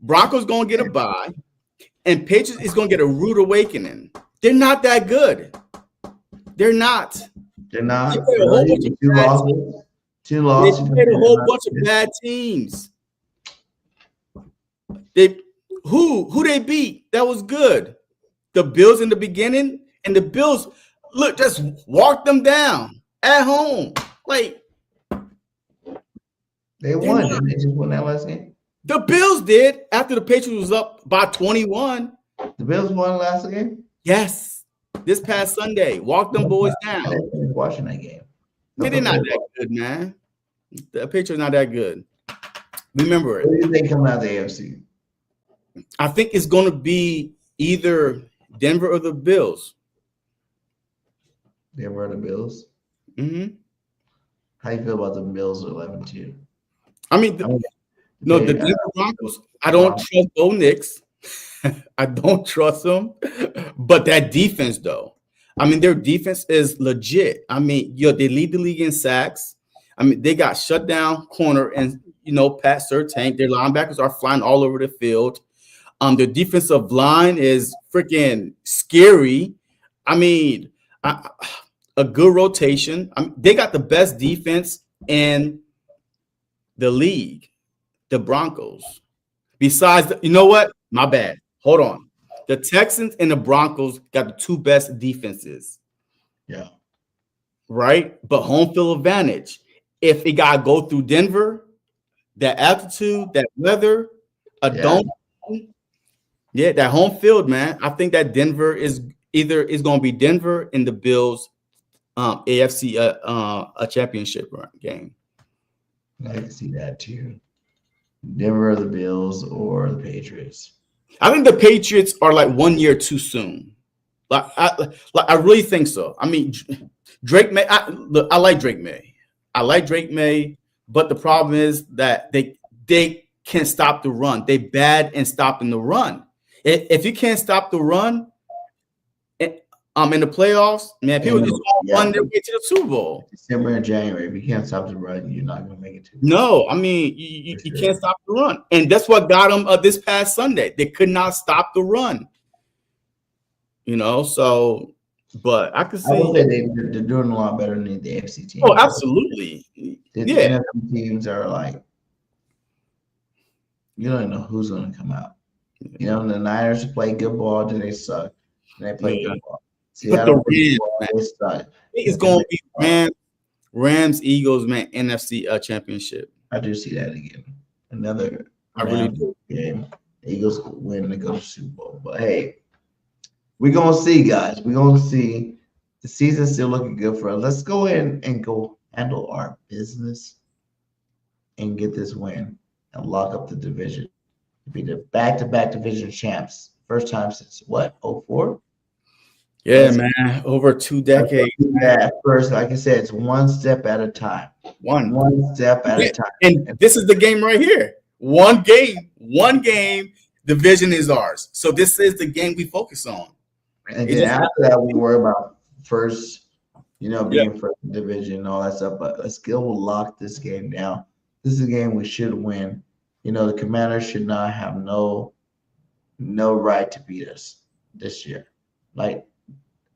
Broncos going to get a bye, and Patriots is going to get a rude awakening. They're not that good. They're not. They're not. They played a whole bunch of Two losses. They played a whole bunch of bad teams. Who they beat? That was good. The Bills in the beginning, and the Bills, look, just walked them down at home. Like, they won. Didn't they just won that last game? The Bills did after the Patriots was up by 21. The Bills won last game? Yes. This past Sunday. Walked them boys down. I didn't watching that game. They're not that good, man. The Patriots not that good. Remember it. What do you think coming out of the AFC? I think it's going to be either Denver or the Bills. Denver or the Bills? Mm-hmm. How you feel about the Bills 11-2? I mean, the Denver Broncos, I don't trust Bo Nix. I don't trust them. But that defense, though, I mean, their defense is legit. I mean, they lead the league in sacks. I mean, they got shut down corner and, Pat Surtain. Their linebackers are flying all over the field. The defensive line is freaking scary. I mean, a good rotation. I mean, they got the best defense in the league, the Broncos. Besides, you know what? My bad. Hold on. The Texans and the Broncos got the two best defenses. Yeah. Right? But home field advantage. If it got to go through Denver, that altitude, that weather, dome. Yeah, that home field, man. I think that Denver is going to be Denver and the Bills AFC a championship game. I can see that too. Denver, the Bills, or the Patriots. I think the Patriots are like 1 year too soon. I really think so. I mean, Drake May. I like Drake May. I like Drake May, but the problem is that they can't stop the run. They bad in stopping the run. If you can't stop the run, in the playoffs, man, people just won't run their way to the Super Bowl. December and January, if you can't stop the run, you're not going to make it to. No, I mean you can't stop the run, and that's what got them this past Sunday. They could not stop the run. So, but I could say they're doing a lot better than the AFC teams. Oh, absolutely. The NFC teams are like, you don't know who's going to come out. The Niners play good ball, then they suck. And they play good ball. Seattle, they suck. It's going to be Rams, Eagles, man, NFC championship. I do see that again. Another really do. Game. The Eagles win to go to Super Bowl. But hey, we're going to see, guys. We're going to see. The season's still looking good for us. Let's go in and go handle our business and get this win and lock up the division. Be the back-to-back division champs. First time since what? 04? Yeah, man. Over 2 decades. Yeah, first, like I said, it's one step at a time. One step at a time. And this is the game right here. One game, division is ours. So this is the game we focus on. And then after that, we worry about first, being first division and all that stuff. But let's go lock this game down. This is a game we should win. The Commanders should not have no right to beat us this year. Like,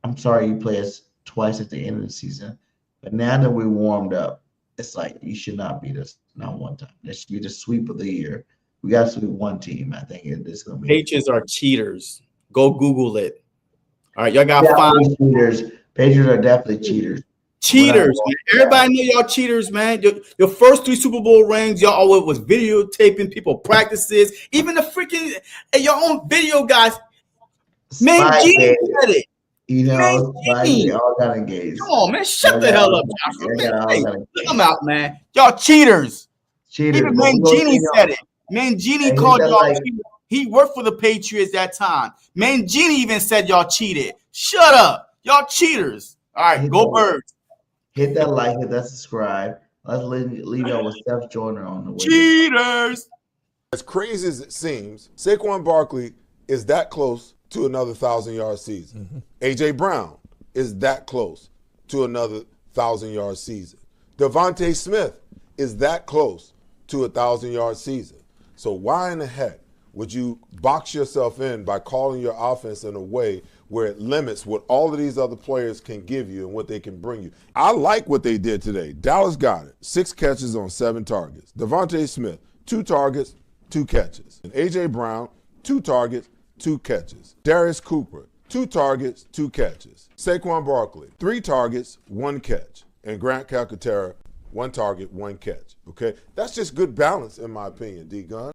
I'm sorry you play us twice at the end of the season, but now that we warmed up, it's like you should not beat us not one time. This should be the sweep of the year. We got to sweep one team. I think this is gonna be. Patriots are cheaters. Go Google it. All right, y'all got definitely 5 cheaters. Patriots are definitely cheaters. cheaters. Man. Everybody know y'all cheaters, man. Your first 3 Super Bowl rings, y'all always was videotaping people practices. Even the freaking your own video guys. Man, Genie said it. You know, Genie. all got engaged. Come on, man. Shut the hell up, Joshua. Hey, look them out, man. Y'all cheaters. Cheaters. Even Mangini said it. Mangini called y'all cheaters. He worked for the Patriots that time. Mangini even said y'all cheated. Shut up. Y'all cheaters. All right, go Birds. Hit that like, hit that subscribe. Let's leave y'all with Steph Joyner on the way. Cheaters. As crazy as it seems, Saquon Barkley is that close to another 1,000-yard season. A.J. Brown is that close to another 1,000-yard season. Devontae Smith is that close to a 1,000-yard season. So why in the heck would you box yourself in by calling your offense in a way where it limits what all of these other players can give you and what they can bring you? I like what they did today. Dallas got it. 6 catches on 7 targets. Devontae Smith, 2 targets, 2 catches. And A.J. Brown, 2 targets, 2 catches. Darius Cooper, 2 targets, 2 catches. Saquon Barkley, 3 targets, 1 catch. And Grant Calcaterra, 1 target, 1 catch. Okay? That's just good balance, in my opinion, D-Gun.